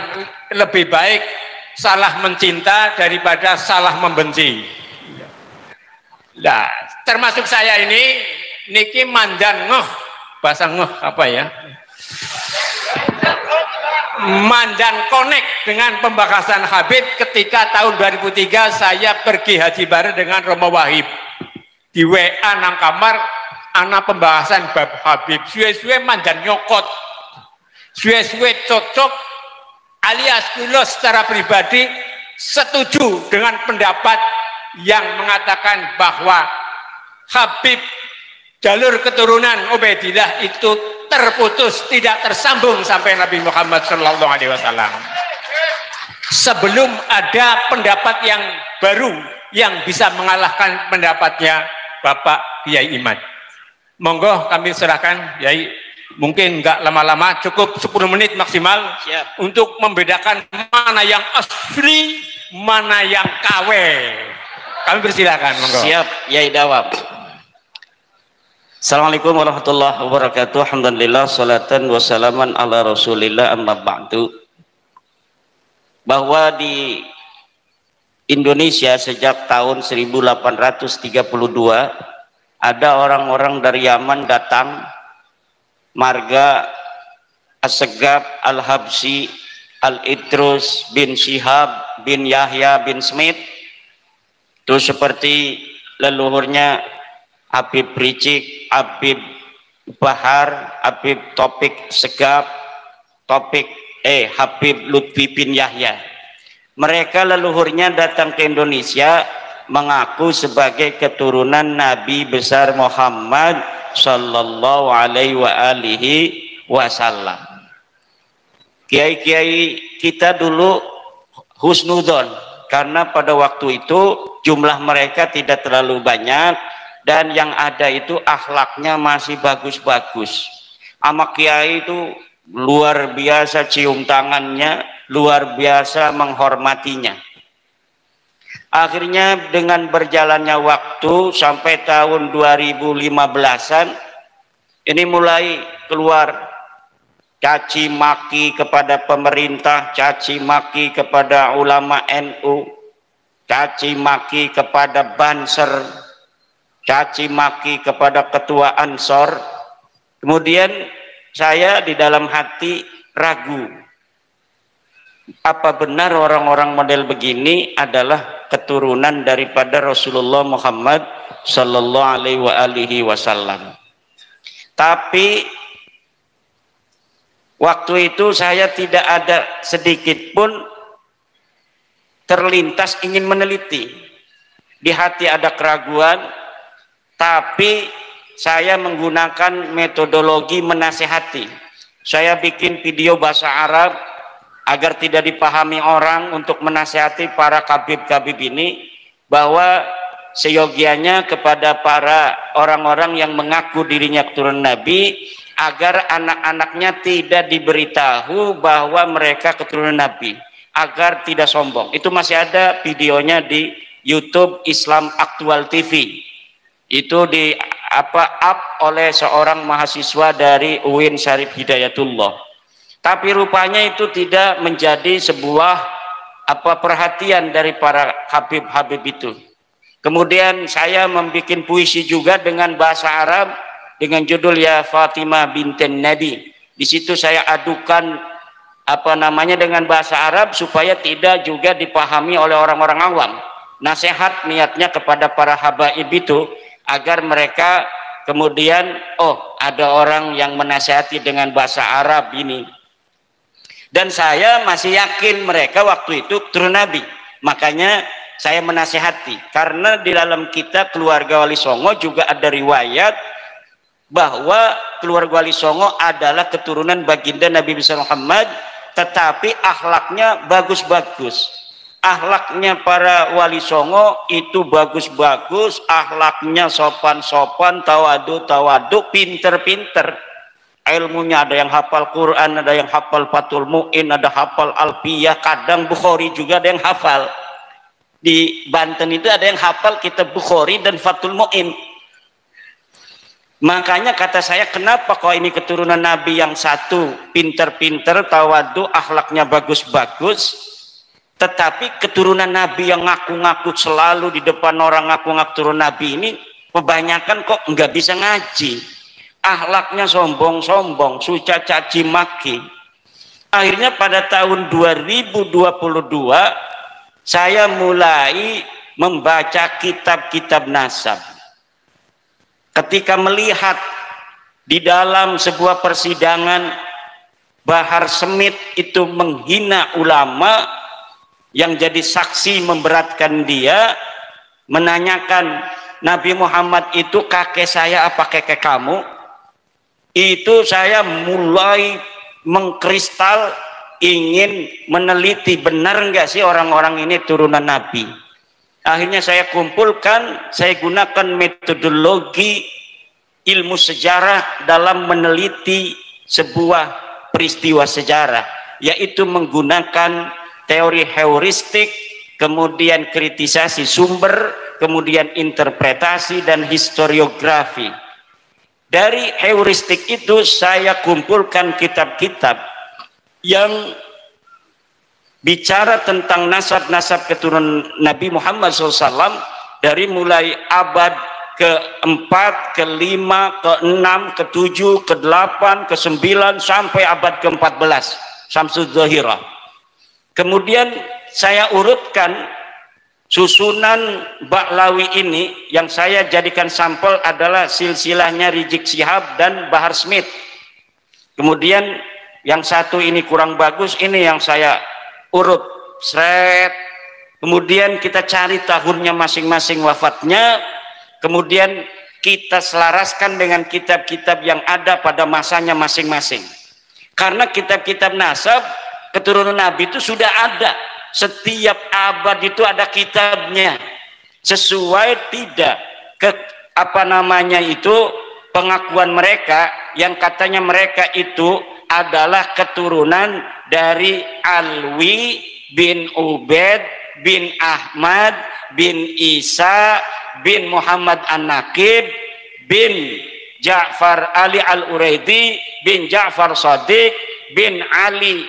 lebih baik salah mencinta daripada salah membenci. Nah, termasuk saya ini niki mandan ngeh, bahasa ngeh apa ya? Mandan connect dengan pembahasan Habib ketika tahun 2003 saya pergi haji bareng dengan Romo Wahib di WA nang kamar anak pembahasan bab Habib suwe-suwe mandan nyokot suwe-suwe cocok alias kula secara pribadi setuju dengan pendapat yang mengatakan bahwa Habib jalur keturunan Ubaidillah itu terputus, tidak tersambung sampai Nabi Muhammad SAW. Sebelum ada pendapat yang baru yang bisa mengalahkan pendapatnya Bapak Kiai Imad. Monggo kami serahkan Kiai, mungkin nggak lama-lama, cukup 10 menit maksimal. Siap. Untuk membedakan mana yang asli, mana yang KW. Kami persilakan, monggo. Siap, Yai Dawab. Assalamualaikum warahmatullahi wabarakatuh. Alhamdulillah, salatan wassalaman ala rasulillah, amma ba'du. Bahwa di Indonesia sejak tahun 1832 ada orang-orang dari Yaman datang, marga As-Segab Al-Habsi Al-Idrus bin Syihab bin Yahya bin Smith, itu seperti leluhurnya Habib Ricik, Habib Bahar, Habib Topik Segab, Habib Lutfi bin Yahya. Mereka leluhurnya datang ke Indonesia mengaku sebagai keturunan Nabi besar Muhammad sallallahu alaihi wasallam. Kiai-kiai kita dulu husnudon karena pada waktu itu jumlah mereka tidak terlalu banyak dan yang ada itu akhlaknya masih bagus-bagus. Ama kiai itu luar biasa cium tangannya, luar biasa menghormatinya. Akhirnya dengan berjalannya waktu sampai tahun 2015-an ini mulai keluar caci maki kepada pemerintah, caci maki kepada ulama NU, caci maki kepada Banser, caci maki kepada ketua Ansor. Kemudian saya di dalam hati ragu, apa benar orang-orang model begini adalah keturunan daripada Rasulullah Muhammad sallallahu alaihi wasallam. Tapi waktu itu saya tidak ada sedikit pun terlintas ingin meneliti. Di hati ada keraguan, tapi saya menggunakan metodologi menasehati. Saya bikin video bahasa Arab agar tidak dipahami orang untuk menasehati para kabib-kabib ini bahwa seyogianya kepada para orang-orang yang mengaku dirinya keturunan Nabi agar anak-anaknya tidak diberitahu bahwa mereka keturunan Nabi, agar tidak sombong. Itu masih ada videonya di YouTube Islam Aktual TV. Itu di up oleh seorang mahasiswa dari UIN Syarif Hidayatullah. Tapi rupanya itu tidak menjadi sebuah perhatian dari para habib-habib itu. Kemudian saya membuat puisi juga dengan bahasa Arab dengan judul Ya Fatimah binten Nabi. Di situ saya adukan dengan bahasa Arab supaya tidak juga dipahami oleh orang-orang awam. Nasihat niatnya kepada para habaib itu agar mereka kemudian ada orang yang menasihati dengan bahasa Arab ini. Dan saya masih yakin mereka waktu itu turun Nabi. Makanya saya menasihati, karena di dalam kita keluarga Wali Songo juga ada riwayat bahwa keluarga Wali Songo adalah keturunan baginda Nabi besar Muhammad, tetapi akhlaknya bagus-bagus. Akhlaknya para Wali Songo itu bagus-bagus, akhlaknya sopan-sopan, tawadu, pinter-pinter. Ilmunya ada yang hafal Quran, ada yang hafal Fathul Mu'in, ada hafal Alfiyah, kadang Bukhari juga ada yang hafal. Di Banten itu ada yang hafal kitab Bukhari dan Fathul Mu'in. Makanya kata saya, kenapa kok ini keturunan Nabi yang satu pinter-pinter, tawadu, akhlaknya bagus-bagus, tetapi keturunan Nabi yang ngaku-ngaku selalu di depan orang ngaku-ngaku turun Nabi ini kebanyakan kok nggak bisa ngaji, akhlaknya sombong-sombong, suca caci maki. Akhirnya pada tahun 2022 saya mulai membaca kitab-kitab nasab. Ketika melihat di dalam sebuah persidangan Bahar Smith itu menghina ulama, yang jadi saksi memberatkan dia, menanyakan Nabi Muhammad itu kakek saya apa kakek kamu, itu saya mulai mengkristal, ingin meneliti benar nggak sih orang-orang ini turunan Nabi. Akhirnya saya kumpulkan, saya gunakan metodologi ilmu sejarah dalam meneliti sebuah peristiwa sejarah, yaitu menggunakan teori heuristik, kemudian kritisasi sumber, kemudian interpretasi dan historiografi. Dari heuristik itu saya kumpulkan kitab-kitab yang bicara tentang nasab-nasab keturunan Nabi Muhammad SAW dari mulai abad ke-4, ke-5, ke-6, ke-7, ke-8, ke-9 sampai abad ke-14 Syamsul Zahirah. Kemudian saya urutkan susunan Ba'lawi ini, yang saya jadikan sampel adalah silsilahnya Rizik Syihab dan Bahar Smith. Kemudian yang satu ini kurang bagus, ini yang saya urut seret. Kemudian kita cari tahunnya masing-masing wafatnya, kemudian kita selaraskan dengan kitab-kitab yang ada pada masanya masing-masing. Karena kitab-kitab nasab keturunan Nabi itu sudah ada, setiap abad itu ada kitabnya, sesuai tidak ke pengakuan mereka yang katanya mereka itu adalah keturunan dari Alwi bin Ubaid bin Ahmad bin Isa bin Muhammad An-Naqib bin Ja'far Ali Al-Uraidi bin Ja'far Shadiq bin Ali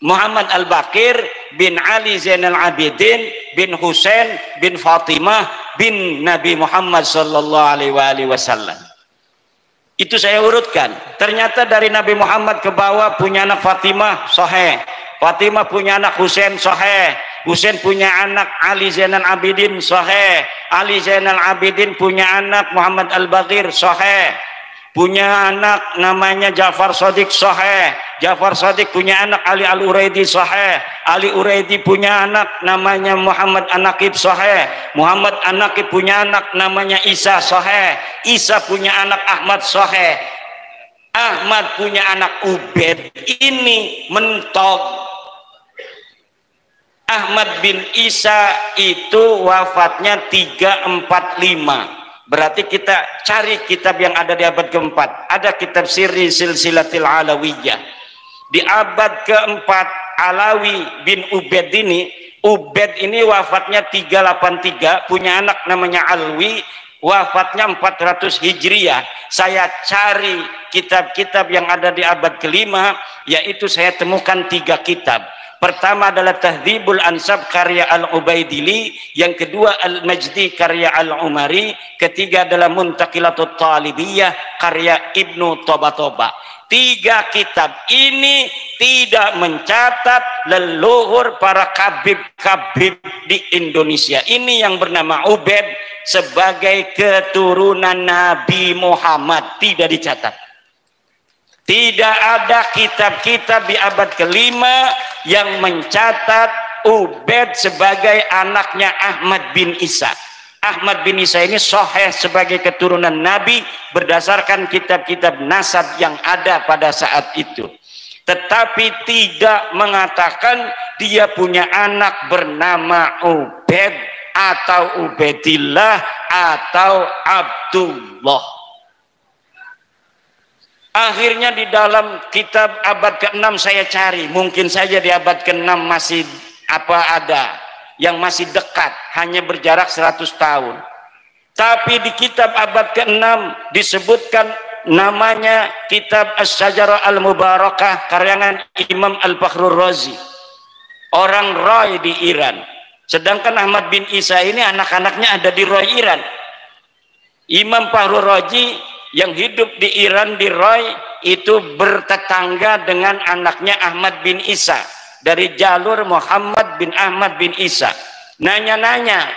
Muhammad Al-Bakir bin Ali Zainal Abidin bin Husain bin Fatimah bin Nabi Muhammad sallallahu alaihi wasallam. Itu saya urutkan. Ternyata dari Nabi Muhammad ke bawah punya anak Fatimah, sahih. Fatimah punya anak Husain, sahih. Husain punya anak Ali Zainal Abidin, sahih. Ali Zainal Abidin punya anak Muhammad Al-Bakir, sahih. Punya anak namanya Ja'far Shadiq, sahih. Ja'far Shadiq punya anak Ali Al-Uraidi, sahih. Ali Uraidi punya anak namanya Muhammad An-Naqib, sahih. Muhammad An-Naqib punya anak namanya Isa, sahih. Isa punya anak Ahmad, sahih. Ahmad punya anak Ubaid. Ini mentok. Ahmad bin Isa itu wafatnya 345. Berarti kita cari kitab yang ada di abad ke-4. Ada kitab Sirri Silsilatil Alawiyah. Di abad ke-4 Alawi bin Ubaid ini Ubaid ini wafatnya 383, punya anak namanya Alwi, wafatnya 400 Hijriah. Saya cari kitab-kitab yang ada di abad kelima, yaitu saya temukan 3 kitab. Pertama adalah Tahdzibul Ansab karya Al-Ubaidili, yang kedua Al-Majdi karya Al-Umari, ketiga adalah Muntaqilatut Talibiyah karya Ibnu Tobatoba. 3 kitab ini tidak mencatat leluhur para kabib-kabib di Indonesia ini yang bernama Ubaid sebagai keturunan Nabi Muhammad, tidak dicatat. Tidak ada kitab-kitab di abad kelima yang mencatat Ubaid sebagai anaknya Ahmad bin Isa. Ahmad bin Isa ini sahih sebagai keturunan Nabi berdasarkan kitab-kitab nasab yang ada pada saat itu. Tetapi tidak mengatakan dia punya anak bernama Ubaid atau Ubaidillah atau Abdullah. Akhirnya di dalam kitab abad ke-6 saya cari, mungkin saja di abad ke-6 masih ada yang masih dekat, hanya berjarak 100 tahun. Tapi di kitab abad ke-6 disebutkan namanya kitab As-Syajarah Al-Mubarakah karangan Imam Al-Fakhrur Razi, orang Roy di Iran. Sedangkan Ahmad bin Isa ini anak-anaknya ada di Roy Iran. Imam Fakhrur Razi yang hidup di Iran di Roy itu bertetangga dengan anaknya Ahmad bin Isa, dari jalur Muhammad bin Ahmad bin Isa. Nanya-nanya,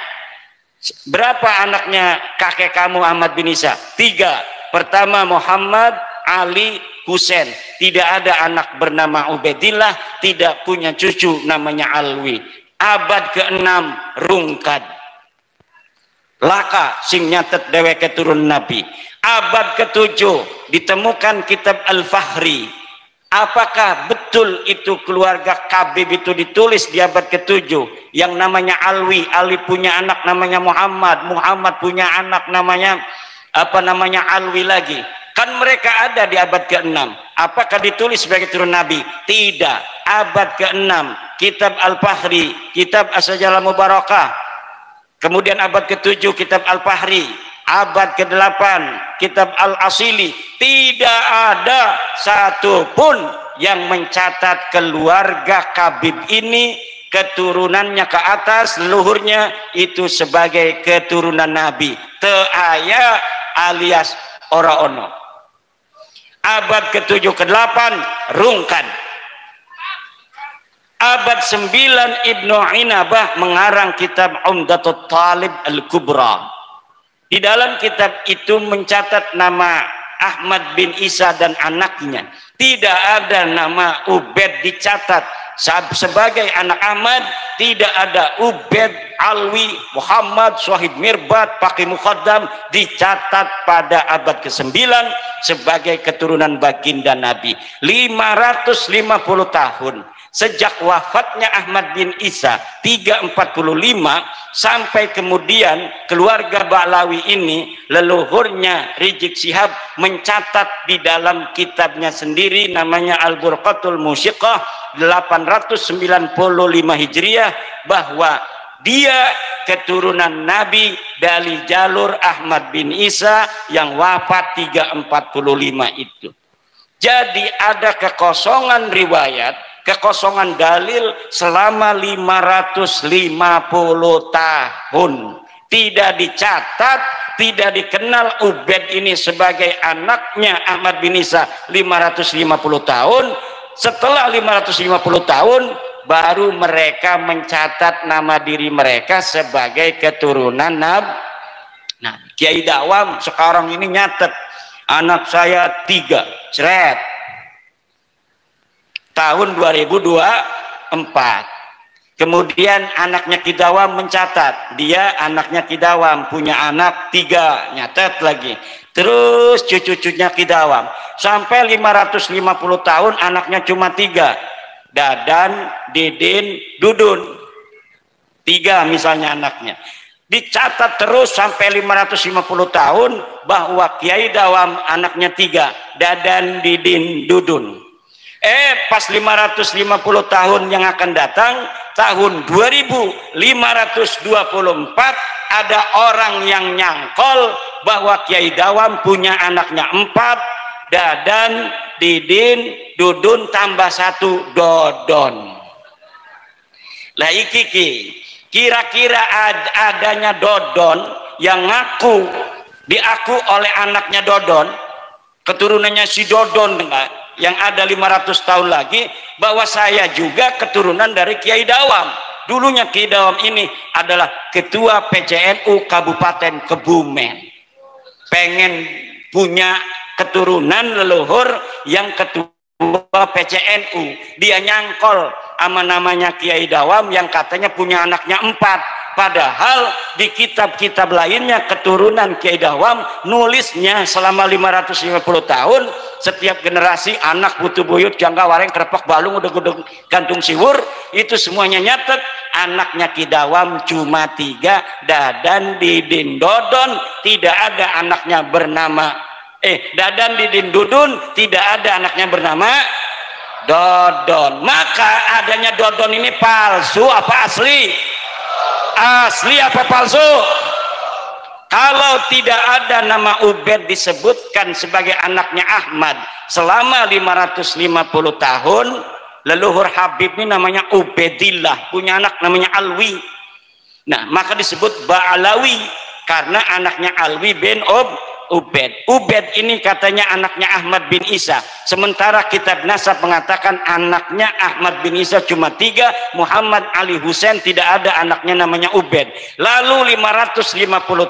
berapa anaknya kakek kamu Ahmad bin Isa? 3. Pertama Muhammad, Ali, Husain. Tidak ada anak bernama Ubaidillah, tidak punya cucu namanya Alwi. Abad ke-6 rungkad, laka sing nyatet dewek keturun Nabi. Abad ke-7 ditemukan kitab Al-Fahri. Apakah betul itu keluarga Kabib itu ditulis di abad ke-7 yang namanya Alwi? Ali punya anak namanya Muhammad, Muhammad punya anak namanya Alwi lagi. Kan mereka ada di abad ke-6. Apakah ditulis sebagai turun Nabi? Tidak. Abad ke-6 kitab Al-Fahri, kitab As-Syajarah Mubarakah. Kemudian abad ke-7 kitab Al-Fahri, abad ke-8 kitab Al-Asili. Tidak ada satupun yang mencatat keluarga Kabib ini, keturunannya ke atas, leluhurnya itu sebagai keturunan Nabi. Teaya alias ora ono. Abad ke-7 ke-8 rungkan. Abad 9 Ibnu Inabah mengarang kitab Umdatut Talib Al-Kubra. Di dalam kitab itu mencatat nama Ahmad bin Isa dan anaknya. Tidak ada nama Ubaid dicatat sebagai anak Ahmad. Tidak ada Ubaid, Alwi, Muhammad, Syahid Mirbat, Paqi Muqaddam dicatat pada abad ke-9 sebagai keturunan baginda Nabi. 550 tahun sejak wafatnya Ahmad bin Isa 345 sampai kemudian keluarga Ba'lawi ini, leluhurnya Rizik Syihab mencatat di dalam kitabnya sendiri namanya Al-Burqatul Musyiqah 895 Hijriah bahwa dia keturunan Nabi dari jalur Ahmad bin Isa yang wafat 345 itu. Jadi ada kekosongan riwayat, kekosongan dalil selama 550 tahun. Tidak dicatat, tidak dikenal Ubaid ini sebagai anaknya Ahmad bin Isa 550 tahun. Setelah 550 tahun baru mereka mencatat nama diri mereka sebagai keturunan Nabi. Nah, Kiai Dawam sekarang ini nyatet anak saya 3, ceret. Tahun 2024. Kemudian anaknya Kidawam mencatat, dia anaknya Kidawam punya anak 3, nyatet lagi. Terus cucu-cucunya Kidawam sampai 550 tahun anaknya cuma 3. Dadan, Didin, Dudun. 3 misalnya anaknya. Dicatat terus sampai 550 tahun bahwa Kiai Dawam anaknya 3, Dadan, Didin, Dudun. Pas 550 tahun yang akan datang tahun 2524 ada orang yang nyangkol bahwa Kiai Dawam punya anaknya 4, Dadan, Didin, Dudun tambah 1 Dodon. Lah iki kira-kira adanya Dodon yang diaku oleh anaknya Dodon, keturunannya si Dodon yang ada 500 tahun lagi, bahwa saya juga keturunan dari Kiai Dawam. Dulunya Kiai Dawam ini adalah ketua PCNU Kabupaten Kebumen. Pengen punya keturunan leluhur yang ketua PCNU. Dia nyangkol sama namanya Kiai Dawam yang katanya punya anaknya 4. Padahal di kitab-kitab lainnya keturunan Kiai Dawam nulisnya selama 550 tahun, setiap generasi anak butuh buyut jangka wareng kerepek balung udah gantung siwur, itu semuanya nyatet anaknya Kiai Dawam cuma 3, Dadan, Didin, Dodon. Tidak ada anaknya bernama Dadan, Didin, Dudun, tidak ada anaknya bernama Dodon. Maka adanya Dodon ini palsu apa asli? Asli apa palsu? Kalau tidak ada nama Ubed disebutkan sebagai anaknya Ahmad selama 550 tahun, leluhur Habib ini namanya Ubedillah, punya anak namanya Alwi. Nah, maka disebut Ba'alawi karena anaknya Alwi bin Ubed. Ubed ini katanya anaknya Ahmad bin Isa, sementara kitab nasab mengatakan anaknya Ahmad bin Isa cuma 3, Muhammad Ali Husain, tidak ada anaknya namanya Ubed. Lalu 550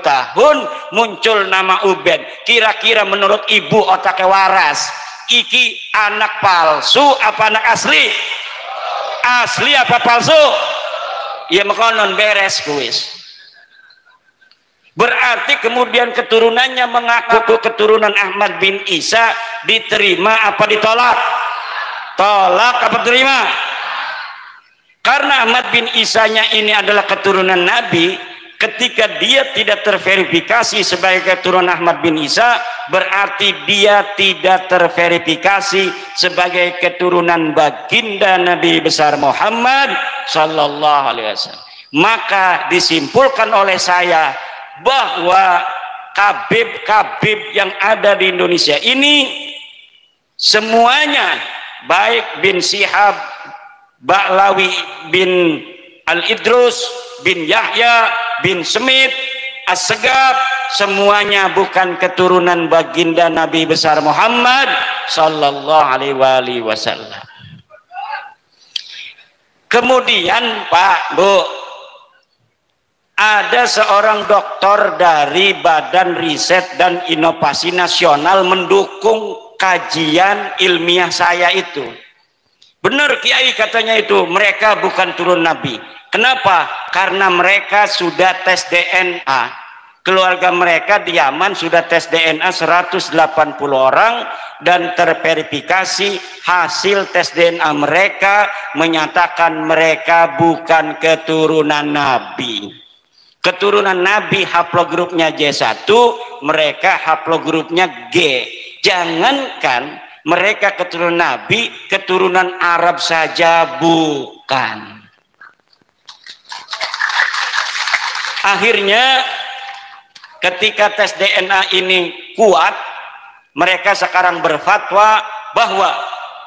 tahun muncul nama Ubed. Kira-kira menurut ibu otaknya waras, iki anak palsu apa anak asli? Asli apa palsu? Ya makonon beres kuis. Berarti kemudian keturunannya mengaku keturunan Ahmad bin Isa, diterima apa ditolak? Tolak apa terima? Karena Ahmad bin Isanya ini adalah keturunan Nabi, ketika dia tidak terverifikasi sebagai keturunan Ahmad bin Isa, berarti dia tidak terverifikasi sebagai keturunan baginda Nabi besar Muhammad sallallahu alaihi wasallam. Maka disimpulkan oleh saya bahwa kabib-kabib yang ada di Indonesia ini semuanya, baik bin Syihab, Ba'lawi bin Al-Idrus, bin Yahya, bin Semit, As-Segaf, semuanya bukan keturunan baginda Nabi besar Muhammad sallallahu alaihi wasallam. Kemudian Pak, Bu, ada seorang doktor dari Badan Riset dan Inovasi Nasional mendukung kajian ilmiah saya itu. Benar Kiai katanya itu, mereka bukan turun Nabi. Kenapa? Karena mereka sudah tes DNA. Keluarga mereka di Yaman sudah tes DNA 180 orang dan terverifikasi hasil tes DNA mereka menyatakan mereka bukan keturunan Nabi. Keturunan Nabi haplogrupnya J1, mereka haplogrupnya G. Jangankan mereka keturunan Nabi, keturunan Arab saja bukan. Akhirnya ketika tes DNA ini kuat, mereka sekarang berfatwa bahwa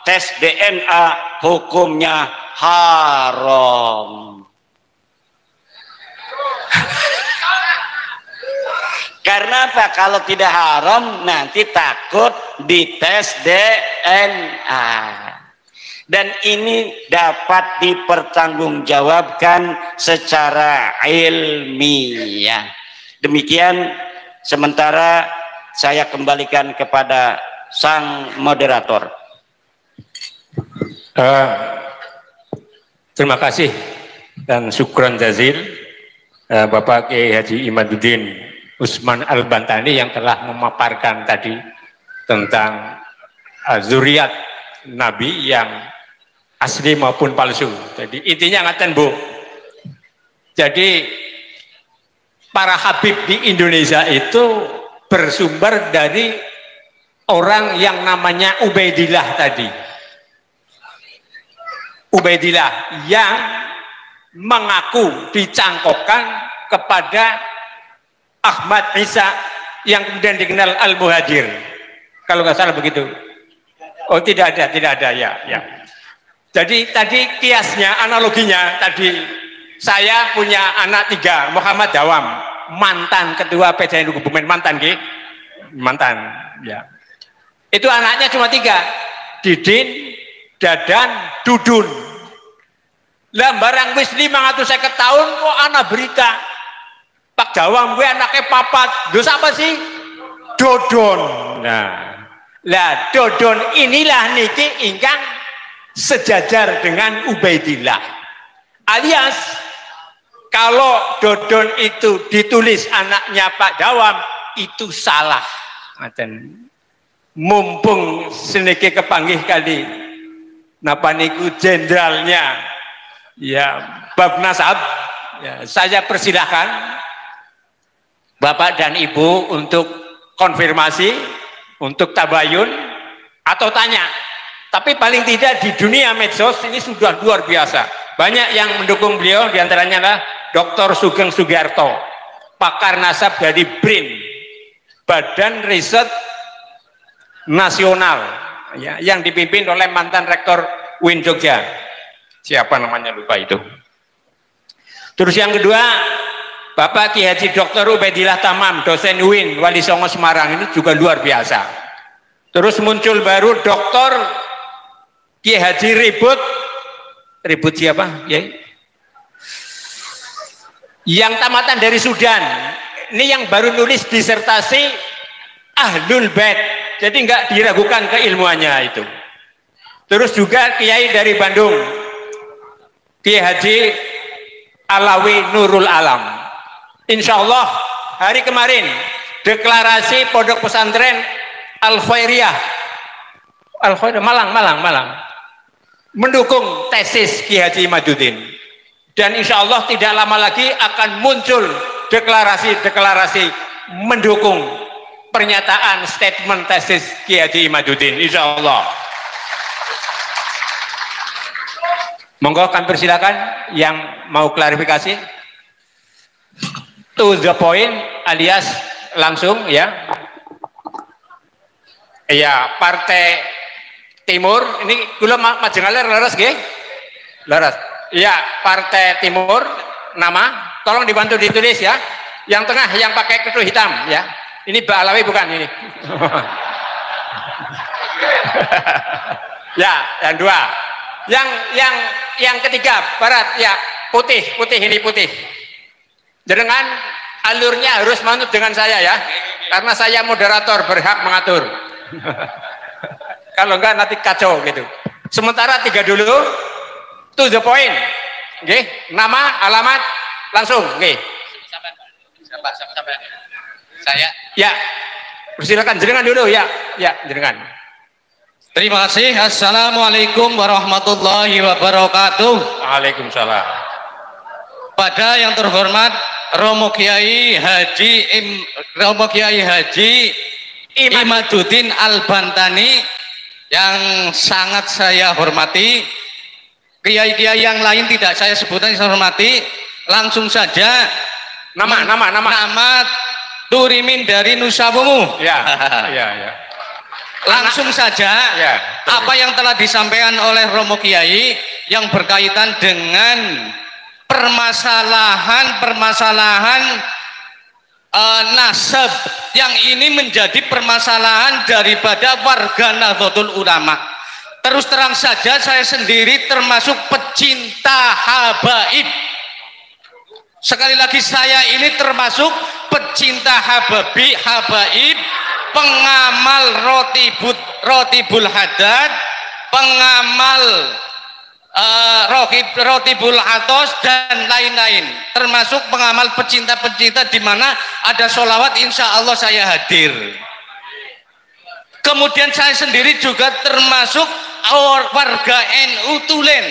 tes DNA hukumnya haram. Karena apa? Kalau tidak haram nanti takut dites DNA. Dan ini dapat dipertanggungjawabkan secara ilmiah. Demikian, sementara saya kembalikan kepada sang moderator. Terima kasih dan syukran jazil Bapak Kiai Haji Imaduddin Usman Al-Bantani yang telah memaparkan tadi tentang zuriat Nabi yang asli maupun palsu. Jadi intinya ngaten Bu. Jadi para habib di Indonesia itu bersumber dari orang yang namanya Ubaidillah tadi. Ubaidillah yang mengaku dicangkokkan kepada Ahmad Isa yang kemudian dikenal Al-Muhajir. Kalau nggak salah begitu. Oh, tidak ada ya. Jadi tadi kiasnya, analoginya tadi saya punya anak 3, Muhammad Dawam, mantan ketua PJNU Kebumen, mantan ya. Itu anaknya cuma 3, Didin, Dadan, Dudun. Lah barang wis 550 tahun kok ana berita Pak Dawam gue anaknya 4, terus apa sih? Dodon. Nah, lah Dodon inilah niki ingkang sejajar dengan Ubaidillah. Alias kalau Dodon itu ditulis anaknya Pak Dawam itu salah. Mumpung seniki kepanggih kali napa niku jenderalnya ya bab nasab ya, saya persilahkan Bapak dan Ibu untuk konfirmasi, untuk tabayun atau tanya. Tapi paling tidak di dunia medsos ini sudah luar biasa. Banyak yang mendukung beliau, diantaranya adalah Dr. Sugeng Sugiarto, pakar nasab dari BRIN, Badan Riset Nasional, ya, yang dipimpin oleh mantan rektor UIN Jogja. Siapa namanya lupa itu. Terus yang kedua, Bapak Ki Haji Dr. Ubaidillah Tamam, dosen UIN Wali Songo Semarang, ini juga luar biasa. Terus muncul baru Dr. Ki Haji Ribut siapa? Ya. Yang tamatan dari Sudan. Ini yang baru nulis disertasi Ahlul Bait. Jadi nggak diragukan keilmuannya itu. Terus juga Kiai dari Bandung, Ki Haji Alawi Nurul Alam. Insya Allah hari kemarin deklarasi Pondok Pesantren Al-Khairiyah Malang mendukung tesis Ki Haji Imaduddin, dan insya Allah tidak lama lagi akan muncul deklarasi mendukung pernyataan statement tesis Ki Haji Imaduddin, insya Allah. Monggo kami persilakan yang mau klarifikasi, to the point alias langsung ya. Ya, Partai Timur ini kula majengaler laras nggih? Laras. Ya, Partai Timur nama tolong dibantu ditulis ya. Yang tengah yang pakai kerudung hitam ya. Ini Mbak Alawi bukan ini. Ya, yang dua. Yang ketiga barat ya, putih ini putih. Jenengan alurnya harus manut dengan saya ya, karena saya moderator berhak mengatur. Kalau enggak nanti kacau gitu. Sementara 3 dulu, to the point. Nggih, nama, alamat, langsung nggih. Sampai. Saya. Ya. Persilakan jenengan dulu ya. Ya, jenengan. Terima kasih. Assalamualaikum warahmatullahi wabarakatuh. Waalaikumsalam. Pada yang terhormat Romo Kiai Haji Imaduddin Al-Bantani yang sangat saya hormati, kiai-kiai yang lain tidak saya sebutkan, saya hormati. Langsung saja nama Turimin dari Nusa Bungu. Ya. Langsung saja ya, apa yang telah disampaikan oleh Romo Kiai yang berkaitan dengan permasalahan nasab yang ini menjadi permasalahan daripada warga Nahdlatul Ulama. Terus terang saja saya sendiri termasuk pecinta habaib. Sekali lagi saya ini termasuk pecinta habaib, pengamal rotibul hadad, pengamal rotibul atos dan lain-lain, termasuk pengamal pecinta-pecinta di mana ada sholawat insya Allah saya hadir. Kemudian saya sendiri juga termasuk warga NU Tulen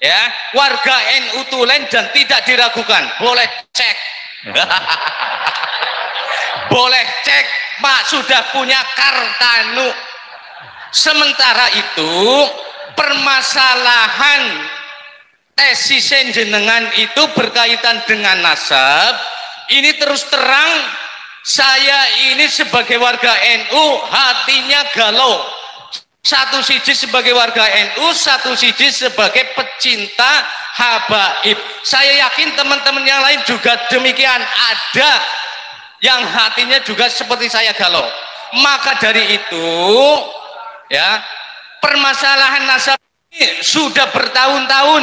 ya, warga NU Tulen, dan tidak diragukan, boleh cek boleh cek, Pak sudah punya Kartanu. Sementara itu permasalahan tesis jenengan itu berkaitan dengan nasab. Ini terus terang saya ini sebagai warga NU hatinya galau. Satu siji sebagai warga NU, satu siji sebagai pecinta habaib. Saya yakin teman-teman yang lain juga demikian, ada yang hatinya juga seperti saya galau. Maka dari itu ya, permasalahan nasab ini sudah bertahun-tahun,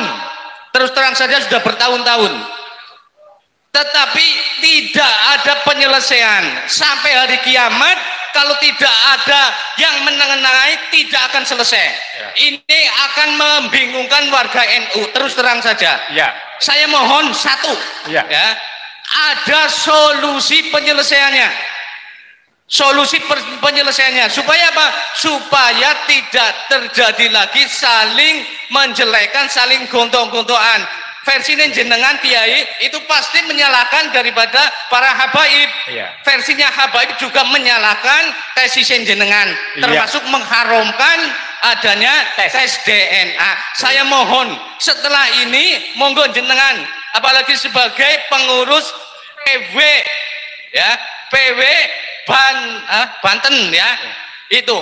terus terang saja sudah bertahun-tahun, tetapi tidak ada penyelesaian sampai hari kiamat. Kalau tidak ada yang menengahi, tidak akan selesai. Ya. Ini akan membingungkan warga NU. Terus terang saja. Ya. Saya mohon satu, ya, ada solusi penyelesaiannya. Solusi penyelesaiannya supaya apa? Supaya tidak terjadi lagi saling menjelekan, saling gontok-gontokan. Versinya jenengan kiai itu pasti menyalahkan daripada para habaib. Iya. Versinya habaib juga menyalahkan tesis jenengan, termasuk mengharamkan adanya tes DNA. Saya mohon setelah ini monggo jenengan, apalagi sebagai pengurus PW ya, PW Banten ya, itu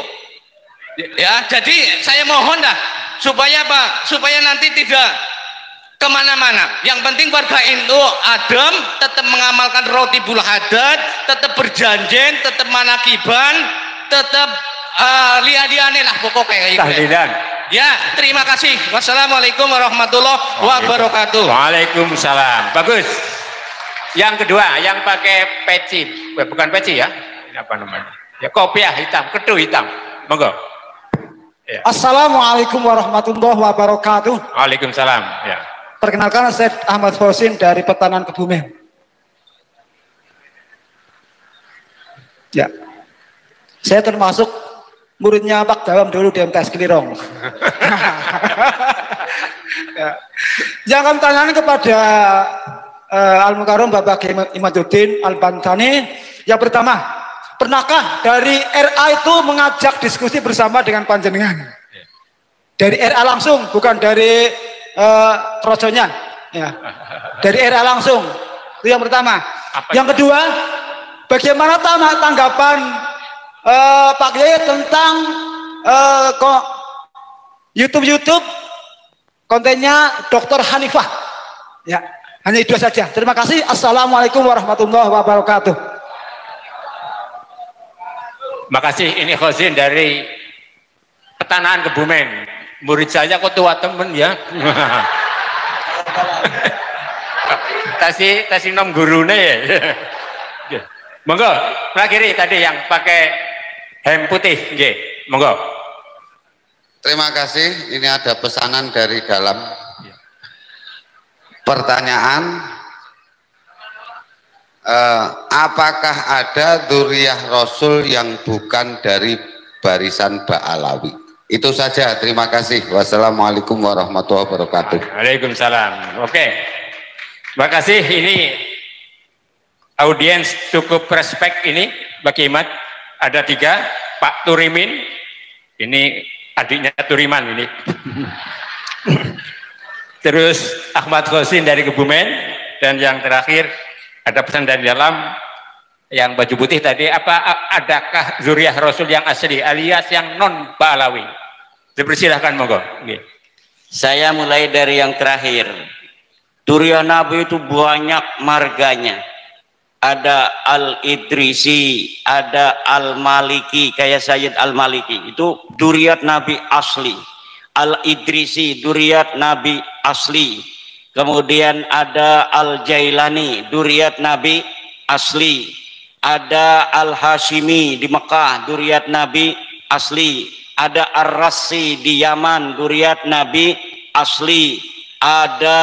ya. Jadi saya mohon dah supaya apa? Supaya nanti tidak kemana-mana. Yang penting warga NU adem, tetap mengamalkan rotibul hadat, tetap berjanjian, tetap manakiban, tetap lihat-lihatnya lah pokoknya. Tahlilan. Ya, terima kasih. Wassalamualaikum warahmatullahi wabarakatuh. Waalaikumsalam. Bagus. Yang kedua, yang pakai peci, bukan peci ya, apa namanya? Ya, kopiah hitam, ketu hitam. Monggo. Ya. Assalamualaikum warahmatullahi wabarakatuh. Waalaikumsalam. Ya. Perkenalkan, saya Ahmad Fosin dari Petanan Kebumen. Ya, saya termasuk muridnya Pak Dawam dulu di MTS Kelirong. Ya. Yang kami tanyakan kepada Al-Mukarram Bapak Imaduddin Al-Bantani, yang pertama, pernahkah dari RA itu mengajak diskusi bersama dengan panjenengan? Dari RA langsung, bukan dari troconya, ya. Dari RA langsung. Itu yang pertama. Yang kedua, bagaimana tanggapan Pak Kiai tentang YouTube kontennya Dr. Hanifah? Ya, hanya itu saja. Terima kasih. Assalamualaikum warahmatullahi wabarakatuh. Makasih. Ini Khozin dari Petanan Kebumen. Murid saya kok tua temen ya. Tasi nom gurune ya. Monggo, terakhir tadi yang pakai hem putih, nggih. Monggo. Terima kasih. Ini ada pesanan dari dalam. Pertanyaan, apakah ada dzurriyyah Rasul yang bukan dari barisan Ba'alawi? Itu saja, terima kasih. Wassalamualaikum warahmatullahi wabarakatuh. Waalaikumsalam. Oke, terima kasih. Ini audiens cukup respect ini bagi Imat. Ada 3, Pak Turimin, ini adiknya Turiman ini. Terus Ahmad Khosin dari Kebumen, dan yang terakhir ada pesan dari dalam yang baju putih tadi, adakah dzurriyyah Rasul yang asli alias yang non Ba'alawi? Dipersilahkan monggo. Saya mulai dari yang terakhir. Dzurriyyah Nabi itu banyak marganya. Ada Al-Idrisi, ada Al-Maliki, kayak Sayyid Al-Maliki. Itu dzurriyyah Nabi asli. Al-Idrisi, dzurriyyah Nabi asli. Kemudian ada Al-Jailani, dzurriyyah Nabi asli. Ada Al-Hashimi di Mekah, dzurriyyah Nabi asli. Ada Ar-Rassi di Yaman, dzurriyyah Nabi asli. Ada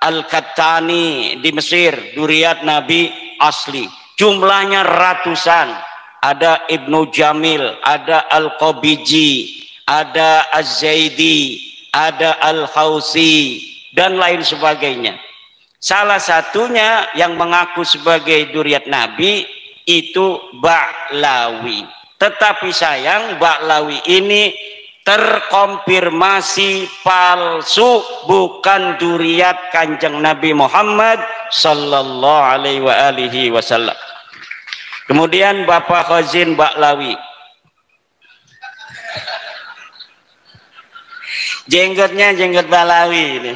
Al-Kattani di Mesir, dzurriyyah Nabi asli. Jumlahnya ratusan. Ada Ibnu Jamil, ada Al-Qabiji, ada Az-Zaidi, ada Al-Khawsi, dan lain sebagainya. Salah satunya yang mengaku sebagai dzurriyyah Nabi itu Ba'lawi. Tetapi sayang, Ba'lawi ini terkonfirmasi palsu, bukan dzurriyyat Kanjeng Nabi Muhammad sallallahu alaihi wasallam. Kemudian Bapak Khazin Baklawi, jenggotnya jenggot Balawi ini.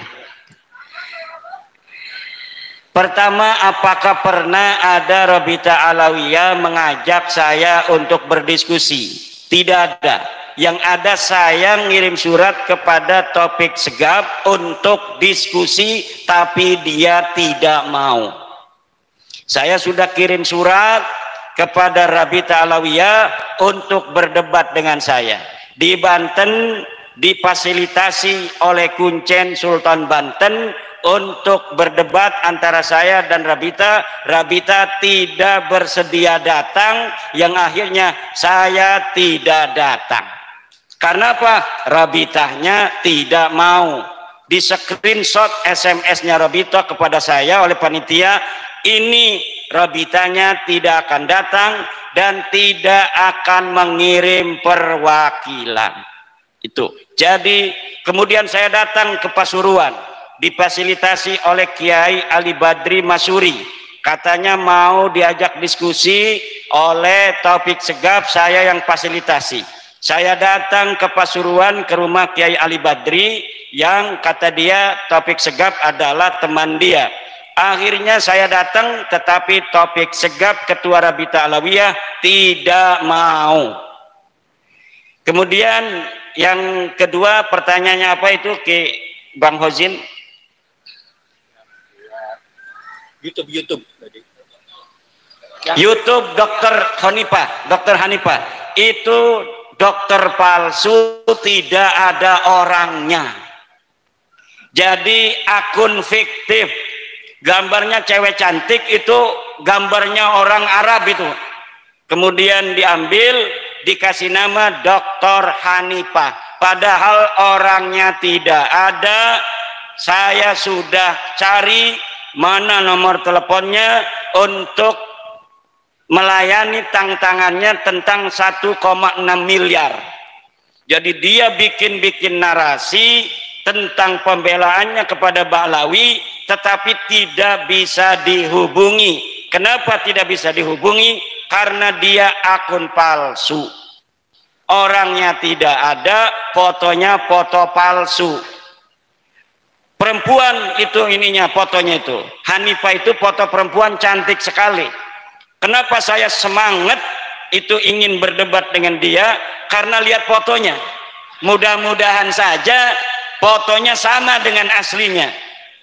Pertama, apakah pernah ada Rabita Alawiyah mengajak saya untuk berdiskusi? Tidak ada. Yang ada saya ngirim surat kepada Taufik Segaf untuk diskusi, tapi dia tidak mau. Saya sudah kirim surat kepada Rabita Alawiyah untuk berdebat dengan saya. Di Banten difasilitasi oleh Kuncen Sultan Banten untuk berdebat antara saya dan Rabita. Rabita tidak bersedia datang, yang akhirnya saya tidak datang. Karena apa? Rabitanya tidak mau. Di screenshot SMS-nya Rabita kepada saya oleh panitia, ini Rabitanya tidak akan datang dan tidak akan mengirim perwakilan. Itu. Jadi kemudian saya datang ke Pasuruan, difasilitasi oleh Kiai Ali Badri Masuri, katanya mau diajak diskusi oleh Taufik Segaf, saya yang fasilitasi. Saya datang ke Pasuruan ke rumah Kiai Ali Badri, yang kata dia Taufik Segaf adalah teman dia. Akhirnya saya datang, tetapi Taufik Segaf Ketua Rabita Alawiyah tidak mau. Kemudian yang kedua, pertanyaannya apa itu ke Bang Hozin? YouTube Dokter Hanifah itu dokter palsu, tidak ada orangnya. Jadi akun fiktif, gambarnya cewek cantik, itu gambarnya orang Arab itu. Kemudian diambil, dikasih nama Dokter Hanifah, padahal orangnya tidak ada. Saya sudah cari mana nomor teleponnya untuk melayani tantangannya tentang 1,6 miliar. Jadi dia bikin narasi tentang pembelaannya kepada Ba'lawi, tetapi tidak bisa dihubungi. Kenapa tidak bisa dihubungi? Karena dia akun palsu. Orangnya tidak ada, fotonya foto palsu. Perempuan itu ininya, fotonya itu. Hanifah itu foto perempuan cantik sekali. Kenapa saya semangat itu ingin berdebat dengan dia? Karena lihat fotonya. Mudah-mudahan saja fotonya sama dengan aslinya.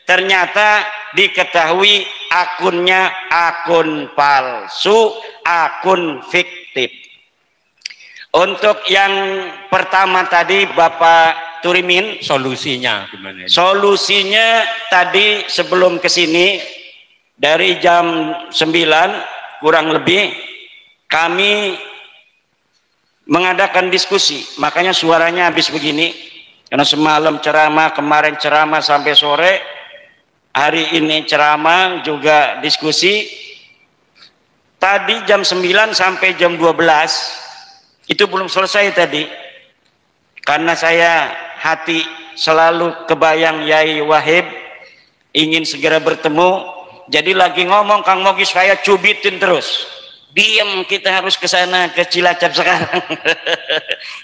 Ternyata diketahui akunnya akun palsu, akun fiktif. Untuk yang pertama tadi Bapak Turimin, Solusinya gimana? Solusinya tadi sebelum kesini dari jam 9 kurang lebih kami mengadakan diskusi, makanya suaranya habis begini karena semalam ceramah, kemarin ceramah sampai sore, hari ini ceramah juga diskusi. Tadi jam 9 sampai jam 12 itu belum selesai tadi, karena saya hati selalu kebayang Yai Wahib ingin segera bertemu. Jadi lagi ngomong Kang Mogi, saya cubitin terus. Diam, kita harus ke sana, ke Cilacap sekarang.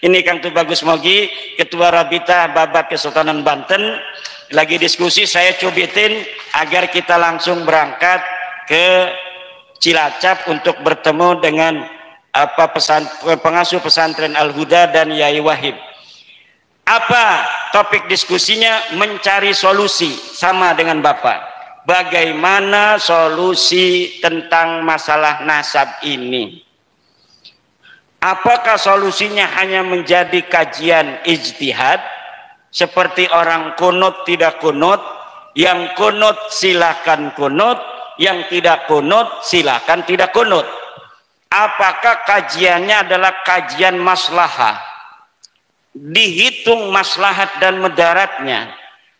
Ini Kang Tubagus Mogi, Ketua Rabita Babat Kesultanan Banten, lagi diskusi, saya cubitin agar kita langsung berangkat ke Cilacap untuk bertemu dengan pengasuh pesantren Al-Huda dan Yai Wahib. Apa topik diskusinya? Mencari solusi, sama dengan Bapak. Bagaimana solusi tentang masalah nasab ini? Apakah solusinya hanya menjadi kajian ijtihad seperti orang kunut tidak kunut, yang kunut silakan kunut, yang tidak kunut silakan tidak kunut? Apakah kajiannya adalah kajian maslahah, dihitung maslahat dan mudaratnya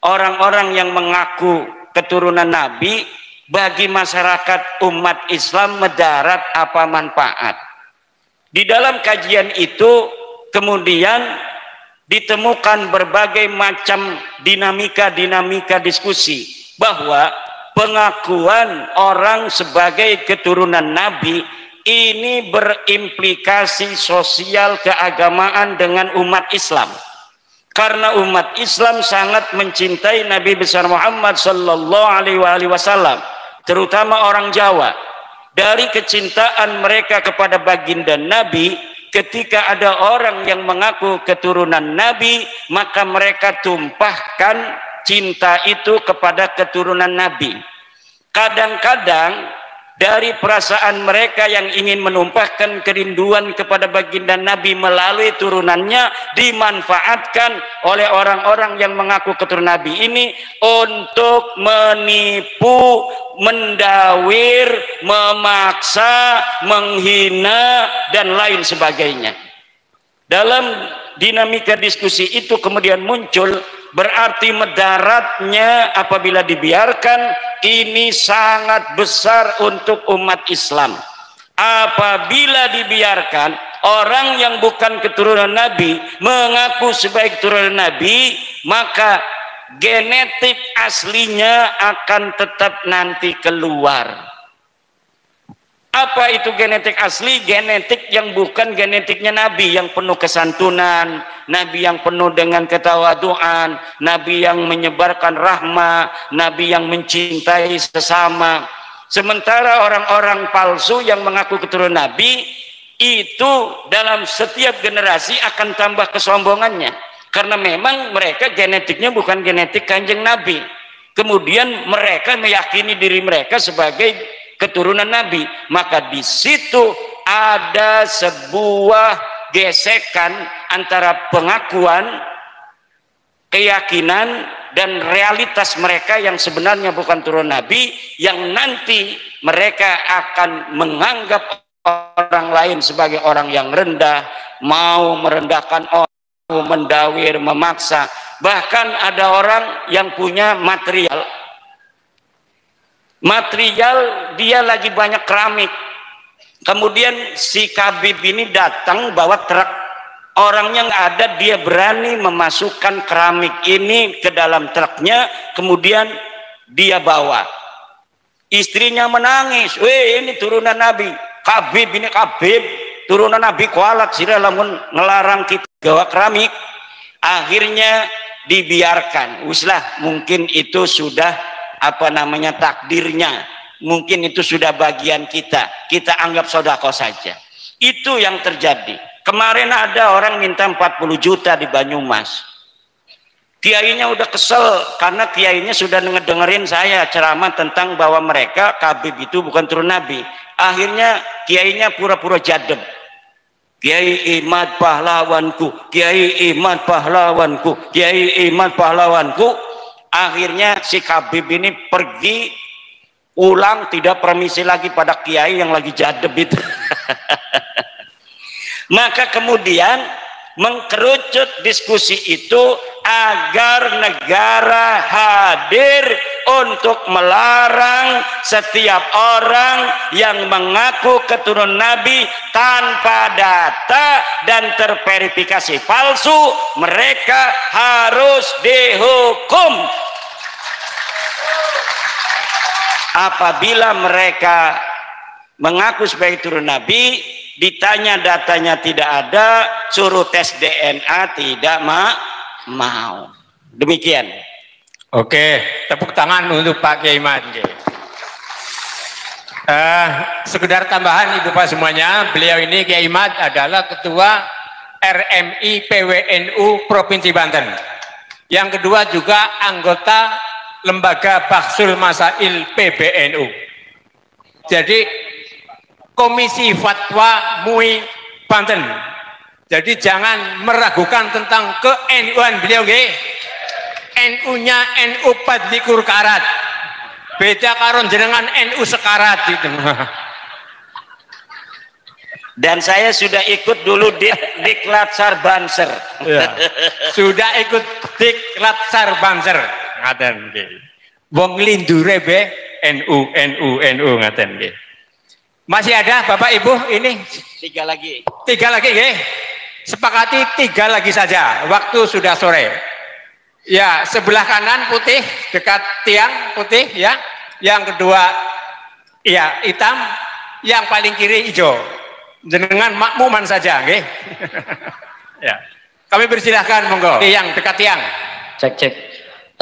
orang-orang yang mengaku keturunan Nabi, bagi masyarakat umat Islam mudarat apa manfaat? Di dalam kajian itu kemudian ditemukan berbagai macam dinamika diskusi bahwa pengakuan orang sebagai keturunan Nabi ini berimplikasi sosial keagamaan dengan umat Islam. Karena umat Islam sangat mencintai Nabi besar Muhammad sallallahu alaihi wasallam, terutama orang Jawa. Dari kecintaan mereka kepada baginda Nabi, ketika ada orang yang mengaku keturunan Nabi, maka mereka tumpahkan cinta itu kepada keturunan Nabi. Kadang-kadang dari perasaan mereka yang ingin menumpahkan kerinduan kepada baginda Nabi melalui turunannya dimanfaatkan oleh orang-orang yang mengaku keturunan Nabi ini untuk menipu, mendawir, memaksa, menghina dan lain sebagainya. Dalam dinamika diskusi itu kemudian muncul, berarti mudaratnya apabila dibiarkan ini sangat besar untuk umat Islam. Apabila dibiarkan orang yang bukan keturunan Nabi mengaku sebagai keturunan Nabi, maka genetik aslinya akan tetap nanti keluar. Apa itu genetik asli? Genetik yang bukan genetiknya Nabi, yang penuh kesantunan, Nabi yang penuh dengan ketawaduan, Nabi yang menyebarkan rahmah, Nabi yang mencintai sesama. Sementara orang-orang palsu yang mengaku keturunan Nabi itu dalam setiap generasi akan tambah kesombongannya, karena memang mereka genetiknya bukan genetik Kanjeng Nabi. Kemudian mereka meyakini diri mereka sebagai keturunan Nabi, maka di situ ada sebuah gesekan antara pengakuan, keyakinan dan realitas mereka yang sebenarnya bukan turunan Nabi, yang nanti mereka akan menganggap orang lain sebagai orang yang rendah, mau merendahkan orang, mau mendawir, memaksa. Bahkan ada orang yang punya material, dia lagi banyak keramik, kemudian si Kabib ini datang bawa truk, orangnya nggak ada, dia berani memasukkan keramik ini ke dalam truknya, kemudian dia bawa. Istrinya menangis, weh ini turunan Nabi, Kabib ini Kabib turunan Nabi kualat sih lamun ngelarang kita bawa keramik. Akhirnya dibiarkan, uslah mungkin itu sudah takdirnya, mungkin itu sudah bagian kita anggap sodako saja. Itu yang terjadi. Kemarin ada orang minta 40 juta di Banyumas, kiainya udah kesel karena kiainya sudah ngedengerin saya ceramah tentang bahwa mereka Kabib itu bukan turun Nabi. Akhirnya kiainya pura-pura jadeb, Kiai Imad pahlawanku, Kiai Imad pahlawanku, Kiai Imad pahlawanku. Akhirnya si Kabib ini pergi pulang, tidak permisi lagi pada kiai yang lagi jadeb itu. Maka kemudian mengkerucut diskusi itu agar negara hadir untuk melarang setiap orang yang mengaku keturunan Nabi tanpa data dan terverifikasi palsu, mereka harus dihukum. Apabila mereka mengaku sebagai keturunan Nabi, ditanya datanya tidak ada, suruh tes DNA tidak mau. Demikian. Oke, tepuk tangan untuk Pak Kiai Imad. Sekedar tambahan Ibu Pak semuanya, beliau ini Kiai Imad adalah Ketua RMI PWNU Provinsi Banten. Yang kedua juga anggota Lembaga Baksul Masail PBNU. Jadi Komisi Fatwa MUI Banten. Jadi jangan meragukan tentang ke-NU-an beliau, NU-nya NU Padlikur Karat. Beda karon jenengan NU sekarat itu. Dan saya sudah ikut dulu di Diklat Sarbanser. Ya. Sudah ikut Diklat Sarbanser. Ngaten nggih. Wong lindure be NU ngaten nggih. Masih ada Bapak Ibu ini? Tiga lagi nggih. sepakati 3 lagi saja. Waktu sudah sore. Ya, sebelah kanan putih dekat tiang putih ya. Yang kedua ya hitam, yang paling kiri hijau. Jenengan makmuman saja, nggih. Ya. Kami persilahkan monggo. Yang dekat tiang. Cek cek.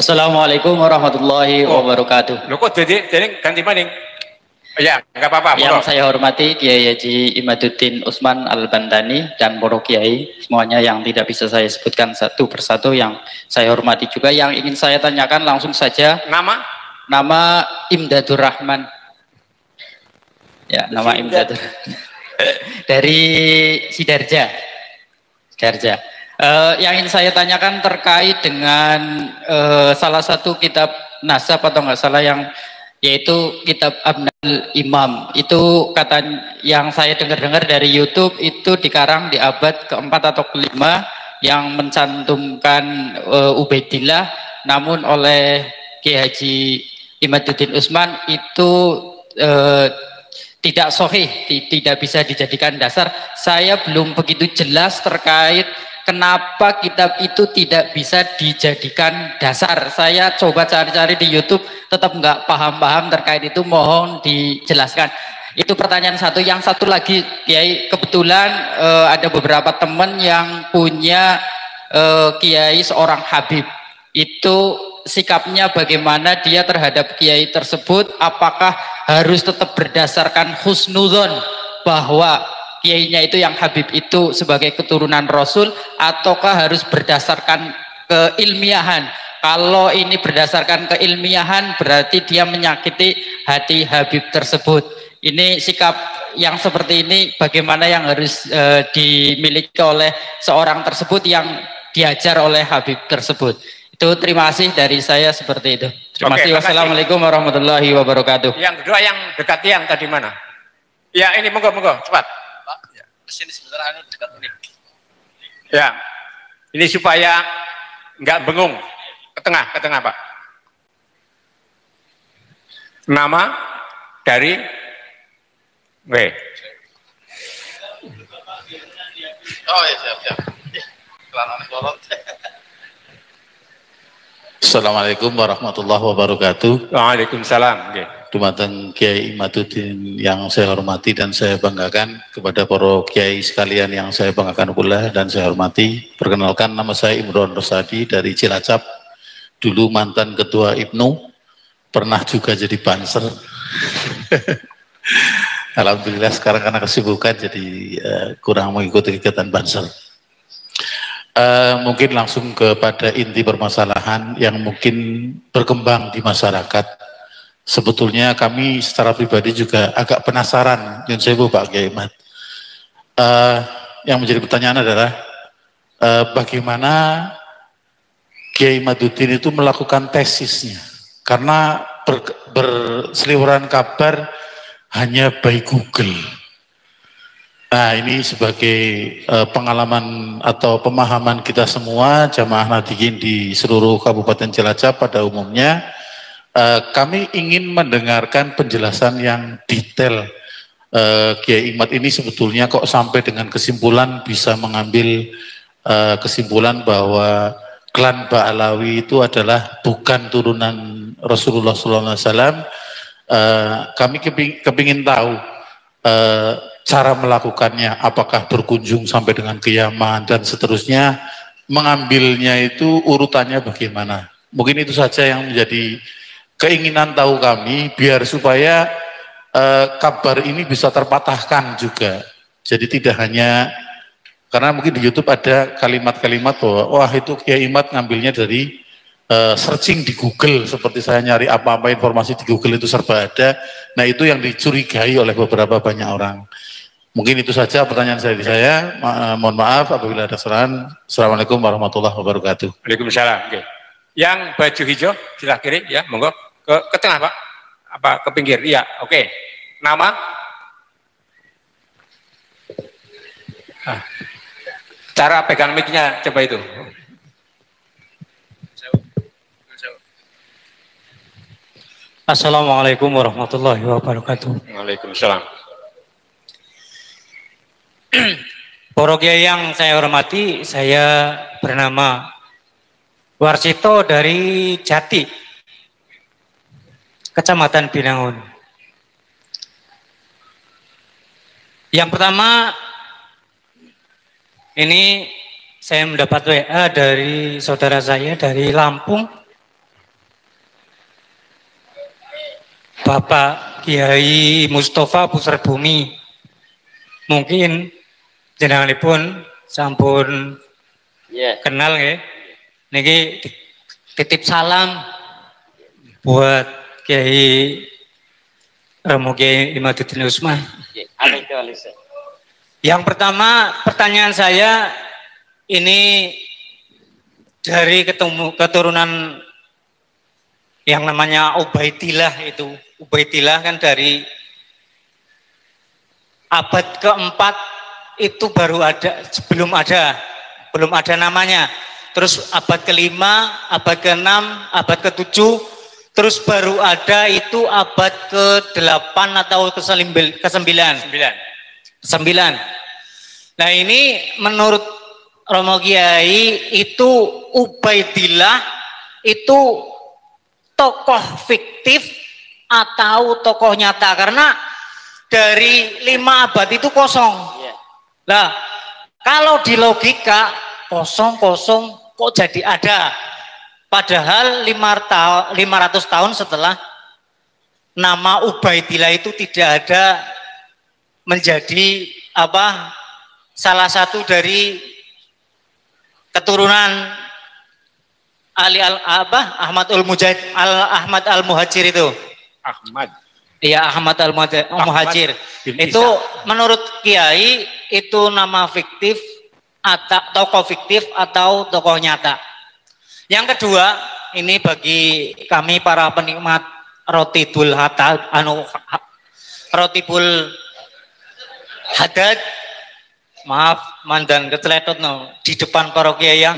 Assalamualaikum warahmatullahi wabarakatuh. Loh kok jadi ganti maning? Ya, enggak apa-apa. Yang saya hormati Kiai Haji Imaduddin Usman Al-Bantani dan para kiai semuanya yang tidak bisa saya sebutkan satu persatu, yang saya hormati juga. Yang ingin saya tanyakan langsung saja. Nama Imdadur Rahman. Ya, nama Imdadur. Dari Sidarja. Yang ingin saya tanyakan terkait dengan salah satu kitab nasab atau nggak salah, yaitu kitab Abnal Imam. Itu kata yang saya dengar-dengar dari YouTube, itu dikarang di abad ke-4 atau ke-5, yang mencantumkan Ubaidillah, namun oleh Kiai Haji Imaduddin Usman itu tidak sahih, tidak bisa dijadikan dasar. Saya belum begitu jelas terkait kenapa kitab itu tidak bisa dijadikan dasar. Saya coba cari-cari di YouTube, tetap nggak paham-paham terkait itu, mohon dijelaskan. Itu pertanyaan satu. Yang satu lagi, Kiai, kebetulan ada beberapa teman yang punya Kiai seorang Habib. Itu sikapnya bagaimana dia terhadap Kiai tersebut? Apakah harus tetap berdasarkan husnudzon bahwa Kiainya itu yang Habib itu sebagai keturunan Rasul, ataukah harus berdasarkan keilmiahan? Kalau ini berdasarkan keilmiahan, berarti dia menyakiti hati Habib tersebut. Ini sikap yang seperti ini bagaimana yang harus dimiliki oleh seorang tersebut yang diajar oleh Habib tersebut. Itu terima kasih dari saya, seperti itu. Terima kasih. Wassalamualaikum warahmatullahi wabarakatuh. Yang kedua yang dekat tiang tadi mana? Ya, ini monggo cepat. Sini sebentar, ini dekat ini. Ya, ini supaya nggak bengung. Ke tengah Pak. Nama dari Oh ya, siap. Assalamualaikum warahmatullahi wabarakatuh. Waalaikumsalam. Dumateng Kiai Imaduddin yang saya hormati dan saya banggakan, kepada para kiai sekalian yang saya banggakan pula dan saya hormati. Perkenalkan, nama saya Imron Rosadi dari Cilacap. Dulu mantan ketua IPNU, pernah juga jadi banser. Alhamdulillah sekarang karena kesibukan jadi kurang mengikuti kegiatan banser. Mungkin langsung kepada inti permasalahan yang mungkin berkembang di masyarakat. Sebetulnya kami secara pribadi juga agak penasaran, Nyun Sewu Pak Kiai Imad. Yang menjadi pertanyaan adalah bagaimana Kiai Imaduddin itu melakukan tesisnya, karena berseliweran kabar hanya by Google. Nah, ini sebagai pengalaman atau pemahaman kita semua jamaah Nadiyin di seluruh Kabupaten Cilacap pada umumnya, kami ingin mendengarkan penjelasan yang detail. Kiai Imad ini sebetulnya kok sampai dengan kesimpulan, bisa mengambil kesimpulan bahwa klan Ba'alawi itu adalah bukan turunan Rasulullah SAW. Kami kepingin tahu cara melakukannya, apakah berkunjung sampai dengan ke Yaman dan seterusnya, mengambilnya itu urutannya bagaimana. Mungkin itu saja yang menjadi keinginan tahu kami, biar supaya kabar ini bisa terpatahkan juga. Jadi tidak hanya, karena mungkin di YouTube ada kalimat-kalimat bahwa wah itu Kiai Imad ngambilnya dari searching di Google, seperti saya nyari apa-apa informasi di Google itu serba ada. Nah, itu yang dicurigai oleh beberapa banyak orang. Mungkin itu saja pertanyaan saya. Mohon maaf apabila ada kesalahan. Assalamualaikum warahmatullahi wabarakatuh. Waalaikumsalam. Oke. Yang baju hijau sebelah kiri ya, monggo ke tengah Pak. Apa ke pinggir? Iya, oke. Nama? Cara pegang mic-nya coba itu. Assalamualaikum warahmatullahi wabarakatuh. Waalaikumsalam. Para kiai yang saya hormati, saya bernama Warsito dari Jati, Kecamatan Binangun. Yang pertama, ini saya mendapat WA dari saudara saya dari Lampung, Bapak Kiai Mustafa Pusarbumi. Mungkin jenenganipun sampun kenal ya. Niki titip salam buat Kiai Romo Kiai Imaduddin Usman. Yang pertama, pertanyaan saya ini dari keturunan yang namanya Ubaidillah itu. Ubaidillah kan dari abad keempat itu baru ada, belum ada namanya. Terus abad kelima, abad keenam, abad ketujuh, terus baru ada itu abad ke-8 atau ke-9. Nah ini menurut Romo Kiai itu Ubaidillah itu tokoh fiktif atau tokoh nyata, karena dari 5 abad itu kosong. Nah kalau di logika kosong kok jadi ada, padahal 500 tahun setelah nama Ubaidillah itu tidak ada menjadi salah satu dari keturunan Ahmad al-Muhajir itu. Ahmad al-Muhajir. Itu menurut Kiai itu nama fiktif atau tokoh fiktif atau tokoh nyata. Yang kedua, ini bagi kami para penikmat rotibul hadad, maaf mandan keceletot di depan para kiai yang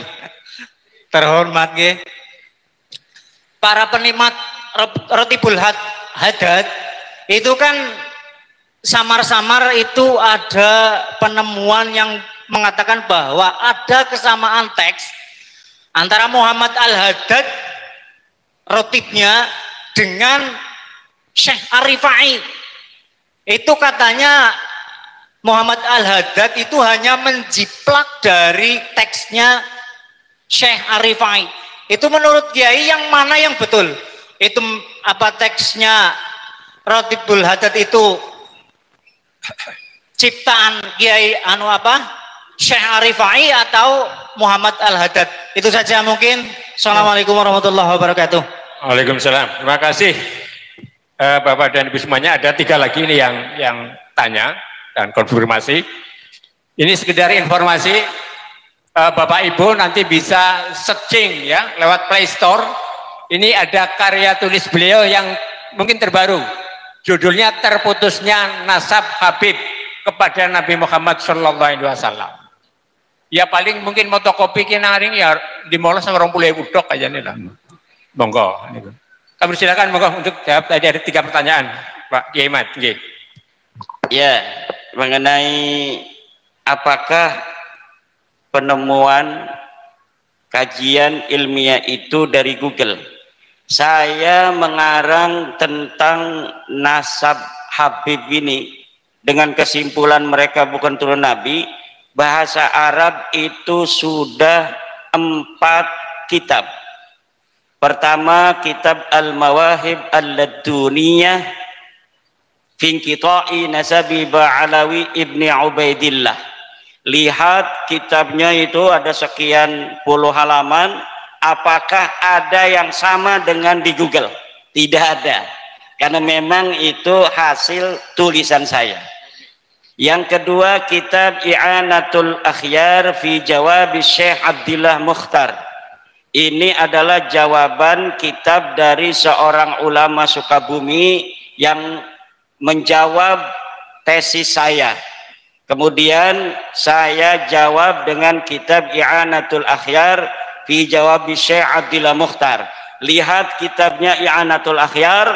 terhormat nggih. Para penikmat rotibul hadad itu kan samar-samar itu ada penemuan yang mengatakan bahwa ada kesamaan teks antara Muhammad al-Haddad rotibnya dengan Syekh Ar-Rifai. Itu katanya Muhammad al-Haddad itu hanya menjiplak dari teksnya Syekh Ar-Rifai. Itu menurut Kiai yang mana yang betul? Itu apa teksnya Rotibul Haddad itu ciptaan Kiai Syekh Ar-Rifai atau Muhammad al-Haddad? Itu saja mungkin. Assalamualaikum warahmatullahi wabarakatuh. Waalaikumsalam. Terima kasih Bapak dan Ibu semuanya. Ada 3 lagi ini yang tanya dan konfirmasi. Ini sekedar informasi. Bapak Ibu nanti bisa searching ya lewat Play Store. Ini ada karya tulis beliau yang mungkin terbaru. Judulnya Terputusnya Nasab Habib kepada Nabi Muhammad SAW. Ya paling mungkin motokopi kena ring ya dimolos sama 20.000 dok aja nih lah. Monggo. Kami silakan monggo untuk jawab. Tadi ada 3 pertanyaan Pak Kiai Mat. Ya, mengenai apakah penemuan kajian ilmiah itu dari Google. Saya mengarang tentang nasab Habib ini dengan kesimpulan mereka bukan turun Nabi. Bahasa Arab itu sudah 4 kitab. Pertama kitab Al-Mawahib Al-Laduniyah fi Inqita'i Nasabi Ba'alawi Ibni Ubaidillah. Lihat kitabnya itu ada sekian puluh halaman. Apakah ada yang sama dengan di Google? Tidak ada, karena memang itu hasil tulisan saya. Yang kedua kitab I'anatul Akhyar fi Jawab Syekh Abdillah Mukhtar. Ini adalah jawaban kitab dari seorang ulama Sukabumi yang menjawab tesis saya. Kemudian saya jawab dengan kitab I'anatul Akhyar fi Jawab Syekh Abdillah Mukhtar. Lihat kitabnya I'anatul Akhyar,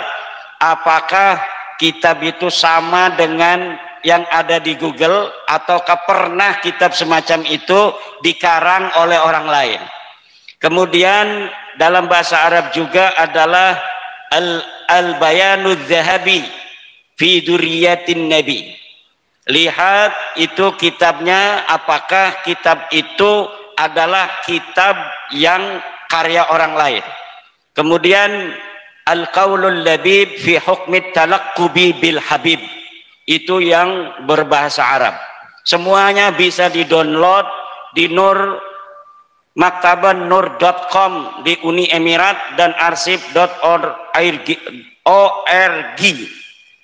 apakah kitab itu sama dengan yang ada di Google ataukah pernah kitab semacam itu dikarang oleh orang lain. Kemudian dalam bahasa Arab juga adalah Al-Bayanud Zahabi fi Duriyatin Nabi. Lihat itu kitabnya, apakah kitab itu adalah kitab yang karya orang lain. Kemudian Al-Qaulul Labib fi Hukmit Talaqqubi bil Habib, itu yang berbahasa Arab. Semuanya bisa di-download di maktaban.nur.com di Uni Emirat dan arsip.org.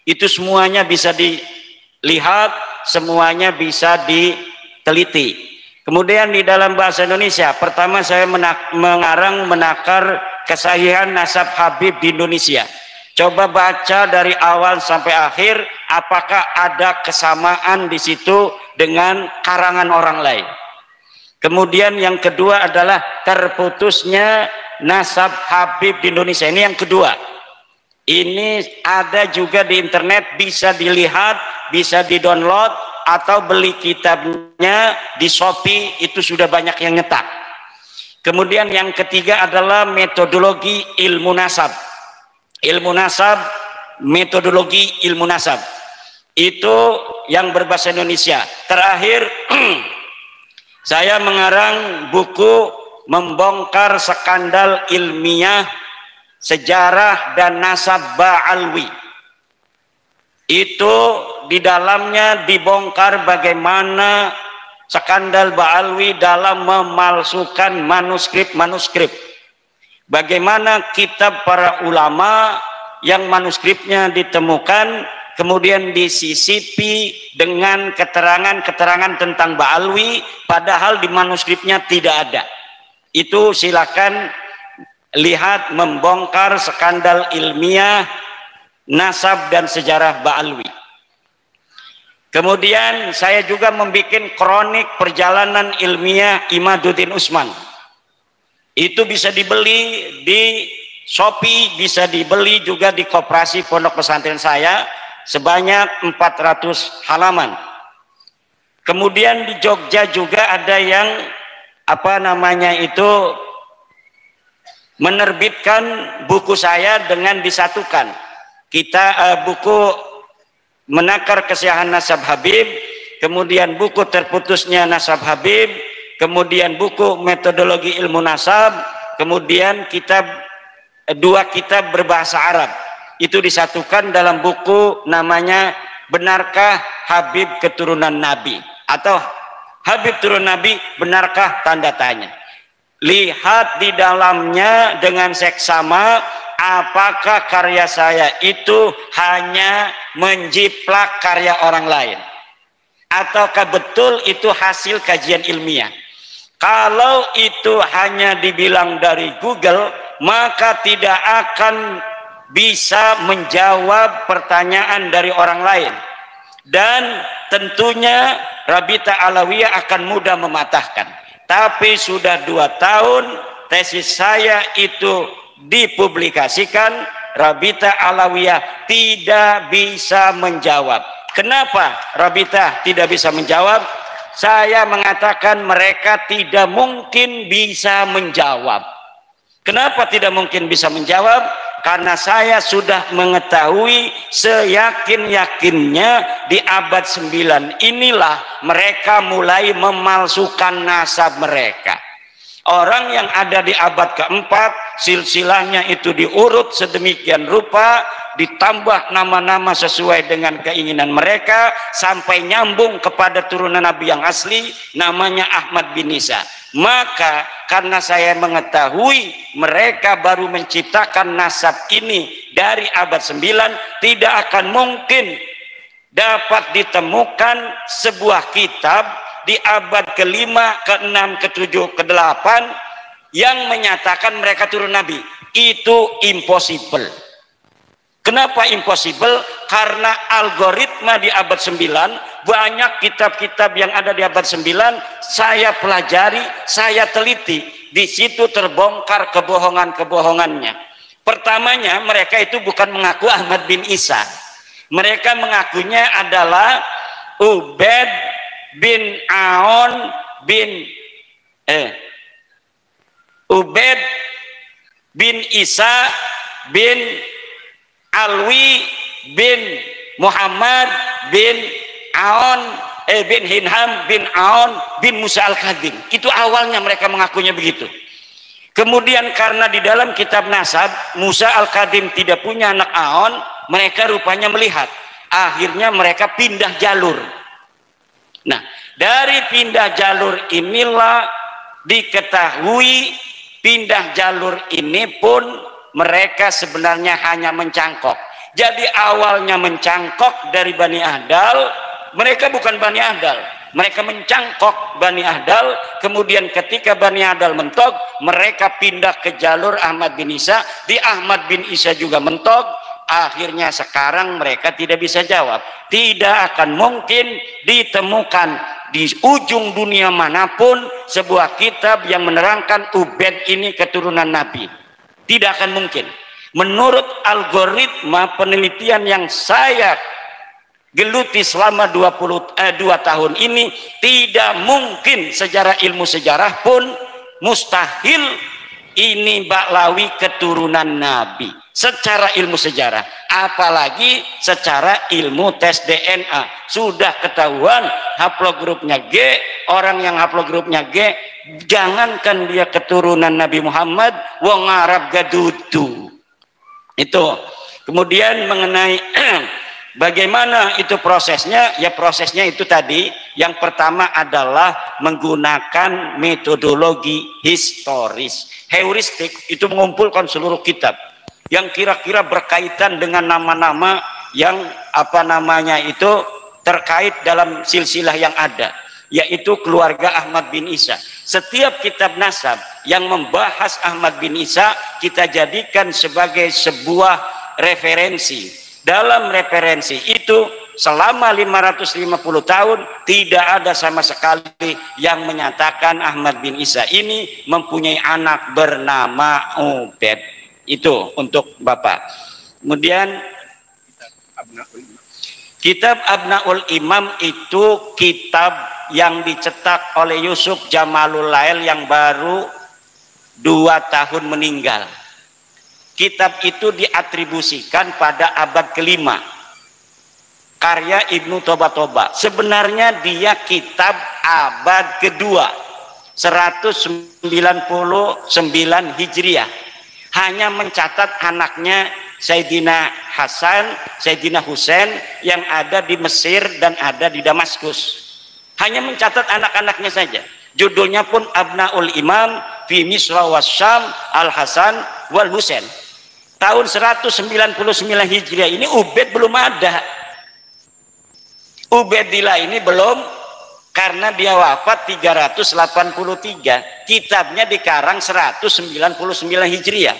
Itu semuanya bisa dilihat, semuanya bisa diteliti. Kemudian di dalam bahasa Indonesia, pertama saya menakar kesahihan nasab Habib di Indonesia. Coba baca dari awal sampai akhir, apakah ada kesamaan di situ dengan karangan orang lain. Kemudian yang kedua adalah terputusnya nasab Habib di Indonesia. Ini yang kedua. Ini ada juga di internet, bisa dilihat, bisa di-download, atau beli kitabnya di Shopee, itu sudah banyak yang nyetak. Kemudian yang ketiga adalah metodologi ilmu nasab. Ilmu nasab, metodologi ilmu nasab. Itu yang berbahasa Indonesia. Terakhir, saya mengarang buku membongkar skandal ilmiah sejarah dan nasab Ba'alwi. Itu di dalamnya dibongkar bagaimana skandal Ba'alwi dalam memalsukan manuskrip-manuskrip. Bagaimana kitab para ulama yang manuskripnya ditemukan kemudian disisipi dengan keterangan-keterangan tentang Ba'alwi, padahal di manuskripnya tidak ada. Itu silakan lihat membongkar skandal ilmiah nasab dan sejarah Ba'alwi. Kemudian saya juga membuat kronik perjalanan ilmiah Imaduddin Usman. Itu bisa dibeli di Shopee, bisa dibeli juga di koperasi pondok pesantren saya, sebanyak 400 halaman. Kemudian di Jogja juga ada yang menerbitkan buku saya dengan disatukan. Buku menakar kesahihan nasab Habib, kemudian buku terputusnya nasab Habib, kemudian buku metodologi ilmu nasab, kemudian dua kitab berbahasa Arab. Itu disatukan dalam buku namanya Benarkah Habib Keturunan Nabi, atau Habib Turun Nabi Benarkah Tanda Tanya. Lihat di dalamnya dengan seksama, apakah karya saya itu hanya menjiplak karya orang lain, ataukah betul itu hasil kajian ilmiah. Kalau itu hanya dibilang dari Google, maka tidak akan bisa menjawab pertanyaan dari orang lain, dan tentunya Rabita Alawiyah akan mudah mematahkan. Tapi sudah 2 tahun tesis saya itu dipublikasikan, Rabita Alawiyah tidak bisa menjawab. Kenapa Rabita tidak bisa menjawab? Saya mengatakan mereka tidak mungkin bisa menjawab. Kenapa tidak mungkin bisa menjawab? Karena saya sudah mengetahui seyakin-yakinnya di abad 9 inilah mereka mulai memalsukan nasab mereka. Orang yang ada di abad keempat, silsilahnya itu diurut sedemikian rupa, ditambah nama-nama sesuai dengan keinginan mereka, sampai nyambung kepada turunan Nabi yang asli, namanya Ahmad bin Isa. Maka karena saya mengetahui mereka baru menciptakan nasab ini dari abad 9, tidak akan mungkin dapat ditemukan sebuah kitab di abad ke-5, ke-6, ke-7, ke-8 yang menyatakan mereka turun Nabi. Itu impossible. Kenapa impossible? Karena algoritma di abad 9, banyak kitab-kitab yang ada di abad 9 saya pelajari, saya teliti. Di situ terbongkar kebohongan-kebohongannya. Pertamanya mereka itu bukan mengaku Ahmad bin Isa. Mereka mengakunya adalah Ubaid bin Aun bin Ubaid bin Isa bin Alwi bin Muhammad bin Aun bin Hinham bin Aun bin Musa al-Kadhim. Itu awalnya mereka mengakunya begitu. Kemudian karena di dalam kitab nasab Musa al-Kadhim tidak punya anak Aun, mereka rupanya melihat. Akhirnya mereka pindah jalur. Nah, dari pindah jalur inilah diketahui pindah jalur ini pun mereka sebenarnya hanya mencangkok. Jadi awalnya mencangkok dari Bani Ahdal, mereka bukan Bani Ahdal. Mereka mencangkok Bani Ahdal, kemudian ketika Bani Ahdal mentok, mereka pindah ke jalur Ahmad bin Isa, di Ahmad bin Isa juga mentok, akhirnya sekarang mereka tidak bisa jawab. Tidak akan mungkin ditemukan di ujung dunia manapun sebuah kitab yang menerangkan Ubaid ini keturunan Nabi. Tidak akan mungkin. Menurut algoritma penelitian yang saya geluti selama 2 tahun ini, tidak mungkin secara ilmu sejarah pun mustahil ini Ba'lawi keturunan Nabi secara ilmu sejarah, apalagi secara ilmu tes DNA. Sudah ketahuan haplogrupnya G, orang yang haplogrupnya G, jangankan dia keturunan Nabi Muhammad, wong Arab gadudu. Itu. Kemudian mengenai bagaimana itu prosesnya? Ya prosesnya itu tadi, yang pertama adalah menggunakan metodologi historis. Heuristik itu mengumpulkan seluruh kitab yang kira-kira berkaitan dengan nama-nama yang itu terkait dalam silsilah yang ada, yaitu keluarga Ahmad bin Isa. Setiap kitab nasab yang membahas Ahmad bin Isa kita jadikan sebagai sebuah referensi. Dalam referensi itu selama 550 tahun tidak ada sama sekali yang menyatakan Ahmad bin Isa ini mempunyai anak bernama Ubaid. Itu untuk Bapak. Kemudian kitab Abnaul Imam itu kitab yang dicetak oleh Yusuf Jamalul Lail yang baru 2 tahun meninggal. Kitab itu diatribusikan pada abad ke-5, karya Ibnu Toba. Sebenarnya dia kitab abad kedua, 199 Hijriah. Hanya mencatat anaknya Sayyidina Hasan, Sayyidina Husain yang ada di Mesir dan ada di Damaskus. Hanya mencatat anak-anaknya saja. Judulnya pun Abnaul Imam fi Misra wasyam al-Hasan wal Husain. Tahun 199 Hijriah ini Ubaid belum ada. Ubaidillah ini belum, karena dia wafat 383. Kitabnya dikarang 199 Hijriah.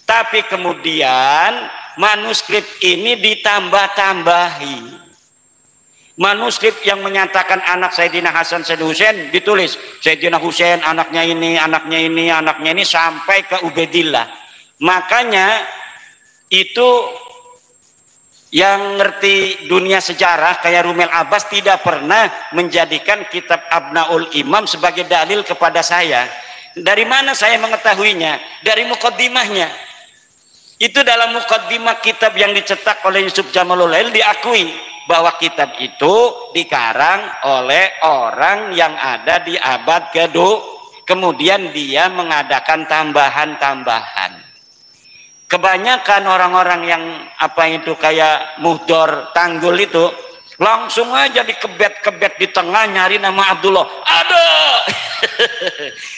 Tapi kemudian manuskrip ini ditambah-tambahi. Manuskrip yang menyatakan anak Sayyidina Hasan Sayyidina Husain ditulis Sayyidina Husain anaknya ini, anaknya ini, anaknya ini sampai ke Ubaidillah. Makanya itu yang ngerti dunia sejarah kayak Rumel Abbas tidak pernah menjadikan kitab Abnaul Imam sebagai dalil kepada saya. Dari mana saya mengetahuinya? Dari mukaddimahnya. Itu dalam mukaddimah kitab yang dicetak oleh Yusuf Jamalul Lail diakui bahwa kitab itu dikarang oleh orang yang ada di abad kedua. Kemudian dia mengadakan tambahan-tambahan. Kebanyakan orang-orang yang kayak Muhdor Tanggul itu langsung aja dikebet-kebet di tengah nyari nama Abdullah. Aduh,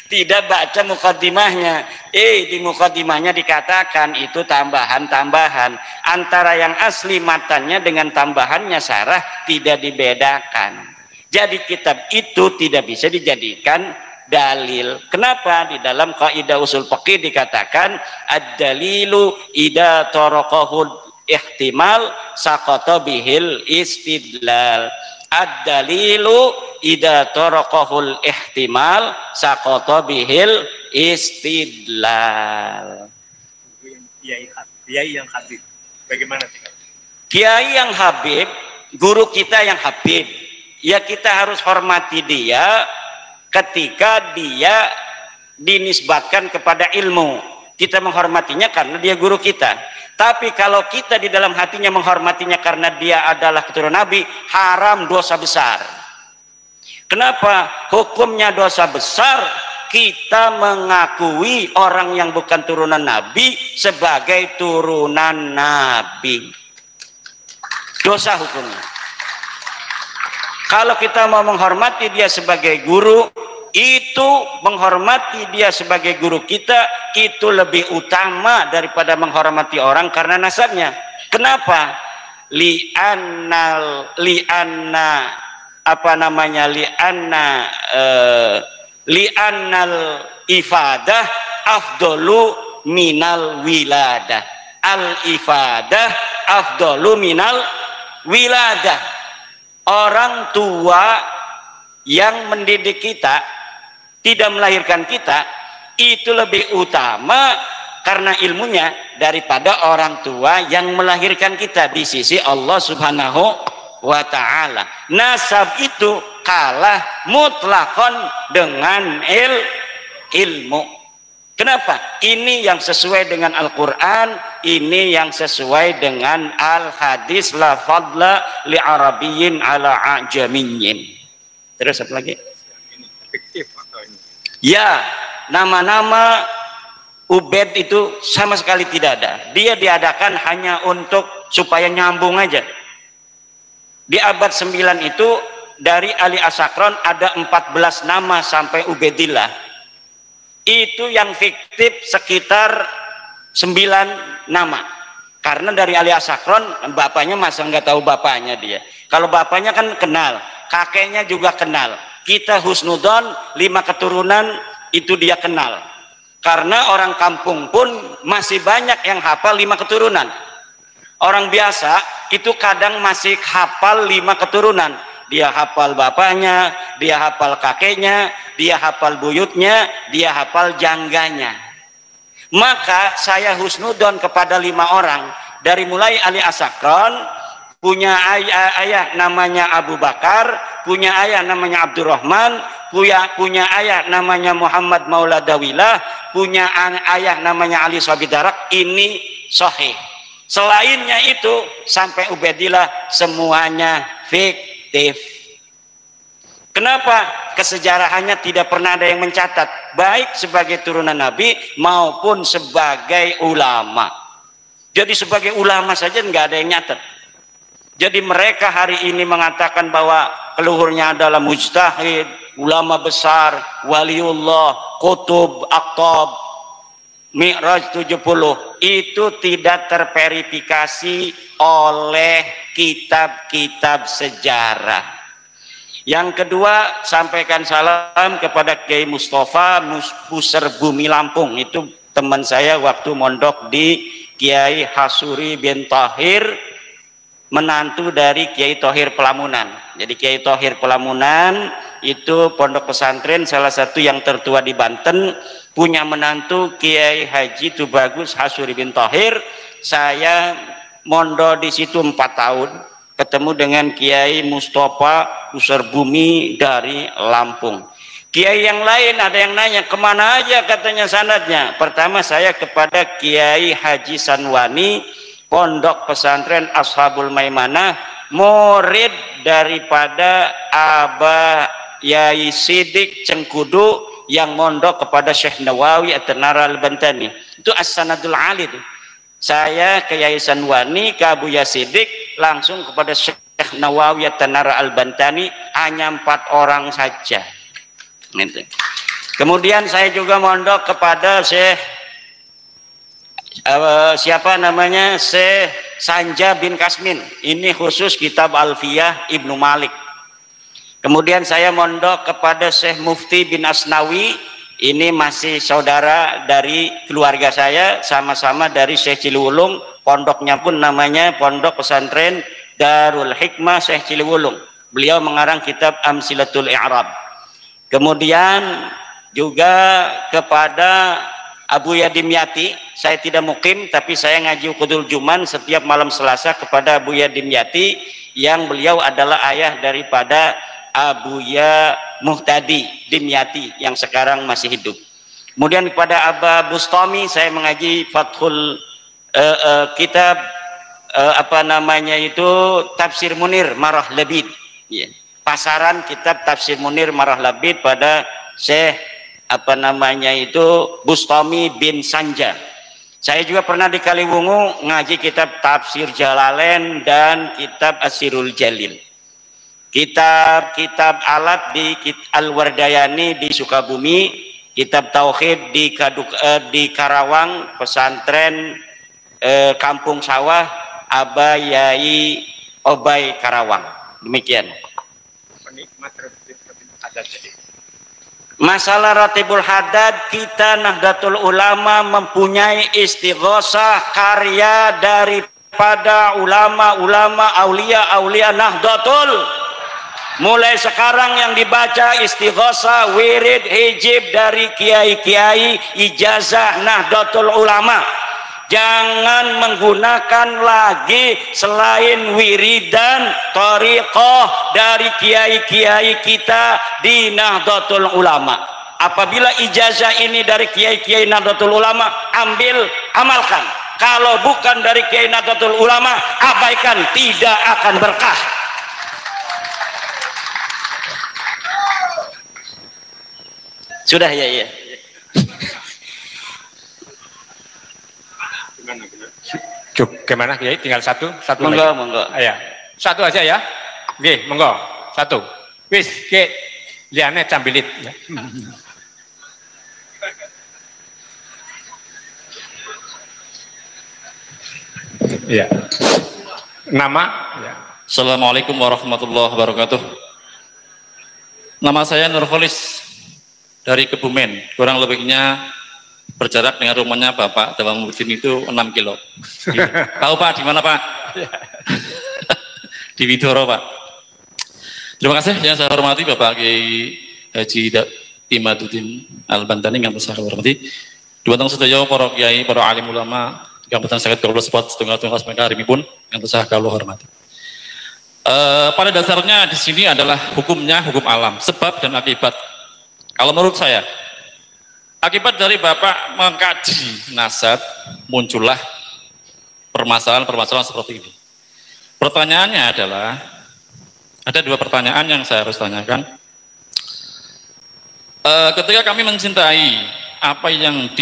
tidak baca mukaddimahnya. Di mukaddimahnya dikatakan itu tambahan-tambahan. Antara yang asli matanya dengan tambahannya sarah tidak dibedakan. Jadi kitab itu tidak bisa dijadikan dalil. Kenapa? Di dalam kaidah usul fiqih dikatakan ad-dalilu idza taraqahul ihtimal saqata bihil istidlal. Ad-dalilu idza taraqahul ihtimal saqata bihil istidlal. Kiai yang Habib bagaimana? Kiai yang Habib, guru kita yang Habib ya kita harus hormati dia ketika dia dinisbatkan kepada ilmu. Kita menghormatinya karena dia guru kita. Tapi kalau kita di dalam hatinya menghormatinya karena dia adalah keturunan Nabi, haram, dosa besar. Kenapa? Hukumnya dosa besar, kita mengakui orang yang bukan turunan Nabi sebagai turunan Nabi. Dosa hukumnya. Kalau kita mau menghormati dia sebagai guru, itu menghormati dia sebagai guru kita itu lebih utama daripada menghormati orang karena nasabnya. Kenapa? Li'anna li'annal ifadah afdolu minal wiladah. Al ifadah afdolu minal wiladah. Orang tua yang mendidik kita, tidak melahirkan kita, itu lebih utama karena ilmunya daripada orang tua yang melahirkan kita di sisi Allah Subhanahu wa ta'ala. Nasab itu kalah mutlakon dengan ilmu. Kenapa? Ini yang sesuai dengan Al-Quran, ini yang sesuai dengan Al-Hadis, la fadla li arabiyyin ala ajamiyyin. Terus apa lagi? Ya, nama-nama Ubed itu sama sekali tidak ada. Dia diadakan hanya untuk supaya nyambung aja. Di abad 9 itu dari Ali Asakron ada 14 nama sampai Ubedillah. Itu yang fiktif sekitar 9 nama. Karena dari Ali Asakron bapaknya masa nggak tahu bapaknya dia. Kalau bapaknya kan kenal, kakeknya juga kenal. Kita husnudon 5 keturunan itu dia kenal. Karena orang kampung pun masih banyak yang hafal 5 keturunan. Orang biasa itu kadang masih hafal 5 keturunan. Dia hafal bapaknya, dia hafal kakeknya, dia hafal buyutnya, dia hafal jangganya. Maka saya husnudon kepada 5 orang. Dari mulai Ali Asakron, punya ayah namanya Abu Bakar, punya ayah namanya Abdurrahman, punya ayah namanya Muhammad Maula Dawilah, punya ayah namanya Ali Sabidarak. Ini sahih. Selainnya itu sampai Ubaidillah semuanya fiktif. Kenapa? Kesejarahannya tidak pernah ada yang mencatat, baik sebagai turunan Nabi maupun sebagai ulama. Jadi sebagai ulama saja nggak ada yang nyatat. Jadi mereka hari ini mengatakan bahwa leluhurnya adalah mujtahid, ulama besar, waliullah, kutub, aktab, Mi'raj 70, itu tidak terverifikasi oleh kitab-kitab sejarah. Yang kedua, sampaikan salam kepada Kiai Mustafa Puser Bumi Lampung. Itu teman saya waktu mondok di Kiai Hasuri bin Tahir, menantu dari Kiai Thohir Pelamunan. Jadi Kiai Thohir Pelamunan itu pondok pesantren salah satu yang tertua di Banten, punya menantu Kiai Haji Tubagus Hasuri bin Tahir. Saya mondok di situ 4 tahun, ketemu dengan Kiai Mustafa Pusar Bumi dari Lampung. Kiai yang lain ada yang nanya kemana aja katanya sanadnya. Pertama saya kepada Kiai Haji Sanwani, pondok pesantren Ashabul Maimanah, murid daripada Abah Yai Sidik Cengkudu yang mondok kepada Syekh Nawawi At-Tanara Al-Bantani. Itu As-Sanadul Ali itu. Saya ke Yai Sanwani, ke Abu Yasidik, langsung kepada Syekh Nawawi At-Tanara Al-Bantani, hanya 4 orang saja. Kemudian saya juga mondok kepada Syekh siapa namanya, Syekh Sanja bin Kasmin. Ini khusus kitab Alfiyah Ibnu Malik. Kemudian saya mondok kepada Syekh Mufti bin Asnawi. Ini masih saudara dari keluarga saya, sama-sama dari Syekh Ciliwulung. Pondoknya pun namanya Pondok Pesantren Darul Hikmah Syekh Ciliwulung. Beliau mengarang kitab Amsilatul I'rab. Kemudian juga kepada Abuya Dimyati. Saya tidak mukim, tapi saya ngaji Qudul Juman setiap malam Selasa kepada Abuya Dimyati, yang beliau adalah ayah daripada Abuya Muhtadi Dimyati yang sekarang masih hidup. Kemudian kepada Aba Bustami saya mengaji Fathul kitab apa namanya itu Tafsir Munir Marah Labid, ya. Pasaran kitab Tafsir Munir Marah Labid pada Syekh apa namanya itu Bustami bin Sanja. Saya juga pernah di Kaliwungu ngaji kitab Tafsir Jalalain dan kitab Asirul Jalil. Kitab alat di Al-Wardayani di Sukabumi, kitab Tauhid di Karawang, pesantren Kampung Sawah Abayai Obay Karawang. Demikian. Masalah Ratibul Hadad, kita Nahdlatul Ulama mempunyai istighosah karya daripada ulama-ulama aulia Nahdlatul. Mulai sekarang yang dibaca istighosah, wirid, hijib dari kiai-kiai ijazah Nahdlatul Ulama. Jangan menggunakan lagi selain wiridan thariqah dari kiai-kiai kita di Nahdlatul Ulama. Apabila ijazah ini dari kiai-kiai Nahdlatul Ulama, ambil, amalkan. Kalau bukan dari kiai Nahdlatul Ulama, abaikan, tidak akan berkah. Sudah ya, ya. Gimana Kiai? Tinggal satu monggo, lagi. Monggo. Ya. Satu aja ya. Oke, monggo. Satu. Wis, ke liane cambilit. Ya. Ya. Nama? Ya. Assalamualaikum warahmatullahi wabarakatuh. Nama saya Nurholis dari Kebumen. Kurang lebihnya berjarak dengan rumahnya Bapak Dawamuddin itu 6 kilo. Tahu Pak di mana Pak? Di Widoro Pak. Terima kasih yang saya hormati Bapak Kiai Haji Imaduddin Al-Bantani yang saya hormati. Dumateng sedaya para kiai, para alim ulama yang betul sangat kula sebut setunggal-tunggal mereka harimipun yang saya kula hormati. Pada dasarnya di sini adalah hukumnya hukum alam, sebab dan akibat. Kalau menurut saya, akibat dari Bapak mengkaji nasab, muncullah permasalahan-permasalahan seperti ini. Pertanyaannya adalah, ada dua pertanyaan yang saya harus tanyakan. Ketika kami mencintai apa yang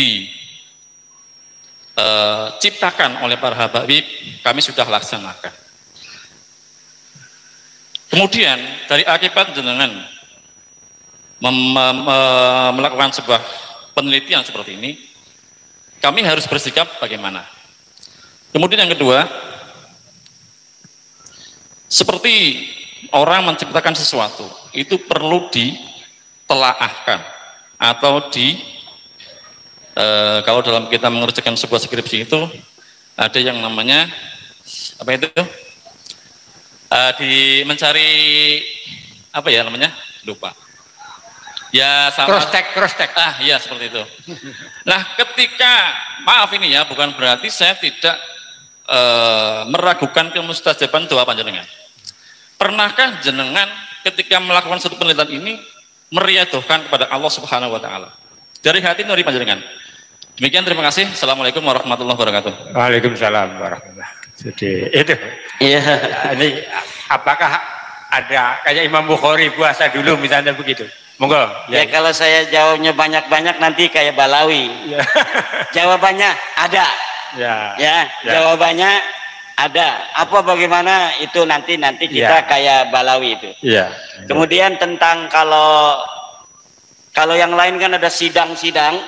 diciptakan oleh para habib, kami sudah laksanakan. Kemudian dari akibat jenengan melakukan sebuah penelitian seperti ini, kami harus bersikap bagaimana. Kemudian yang kedua, seperti orang menciptakan sesuatu, itu perlu ditelaahkan atau kalau dalam kita mengerjakan sebuah skripsi itu ada yang namanya apa itu? Mencari apa ya namanya? Lupa. Ya sama cross-check. Ya seperti itu. Nah, ketika maaf ini ya, bukan berarti saya tidak meragukan kemustajaban doa panjenengan. Pernahkah jenengan ketika melakukan satu penelitian ini meriadohkan kepada Allah Subhanahu wa taala dari hati nurani panjenengan? Demikian, terima kasih. Assalamualaikum warahmatullahi wabarakatuh. Waalaikumsalam warahmatullahi wabarakatuh. Jadi itu. Iya. Ini apakah ada kayak Imam Bukhari puasa dulu misalnya begitu? Monggo. Ya, kalau saya jawabnya banyak-banyak nanti kayak Balawi. Ya. Jawabannya ada. Ya, jawabannya ada. Apa bagaimana itu nanti kita kayak Balawi itu. Iya. Kemudian tentang kalau yang lain kan ada sidang-sidang,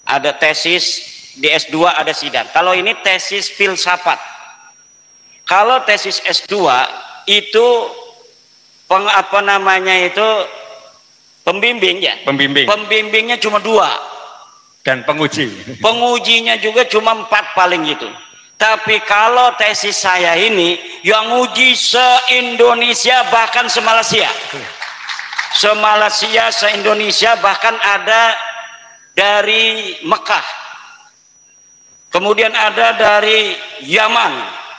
ada tesis di S2 ada sidang. Kalau ini tesis filsafat. Kalau tesis S2 itu pembimbing ya. Pembimbingnya cuma 2. Dan pengujinya juga cuma 4 paling gitu. Tapi kalau tesis saya ini yang uji se-Indonesia bahkan se-Malaysia. Se-Malaysia, se-Indonesia, bahkan ada dari Mekah, kemudian ada dari Yaman,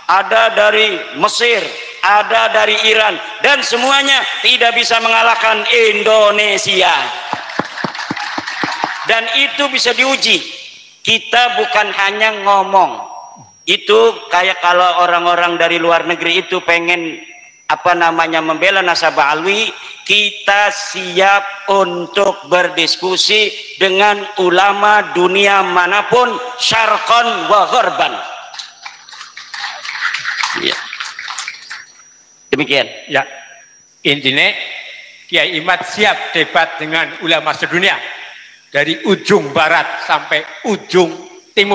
ada dari Mesir, ada dari Iran, dan semuanya tidak bisa mengalahkan Indonesia. Dan itu bisa diuji. Kita bukan hanya ngomong. Itu kayak kalau orang-orang dari luar negeri itu pengen membela nasabah alwi, kita siap untuk berdiskusi dengan ulama dunia manapun, syarqan wa gharban. Ya. Demikian. Ya, intinya Kiai Imad siap debat dengan ulama sedunia dari ujung barat sampai ujung timur.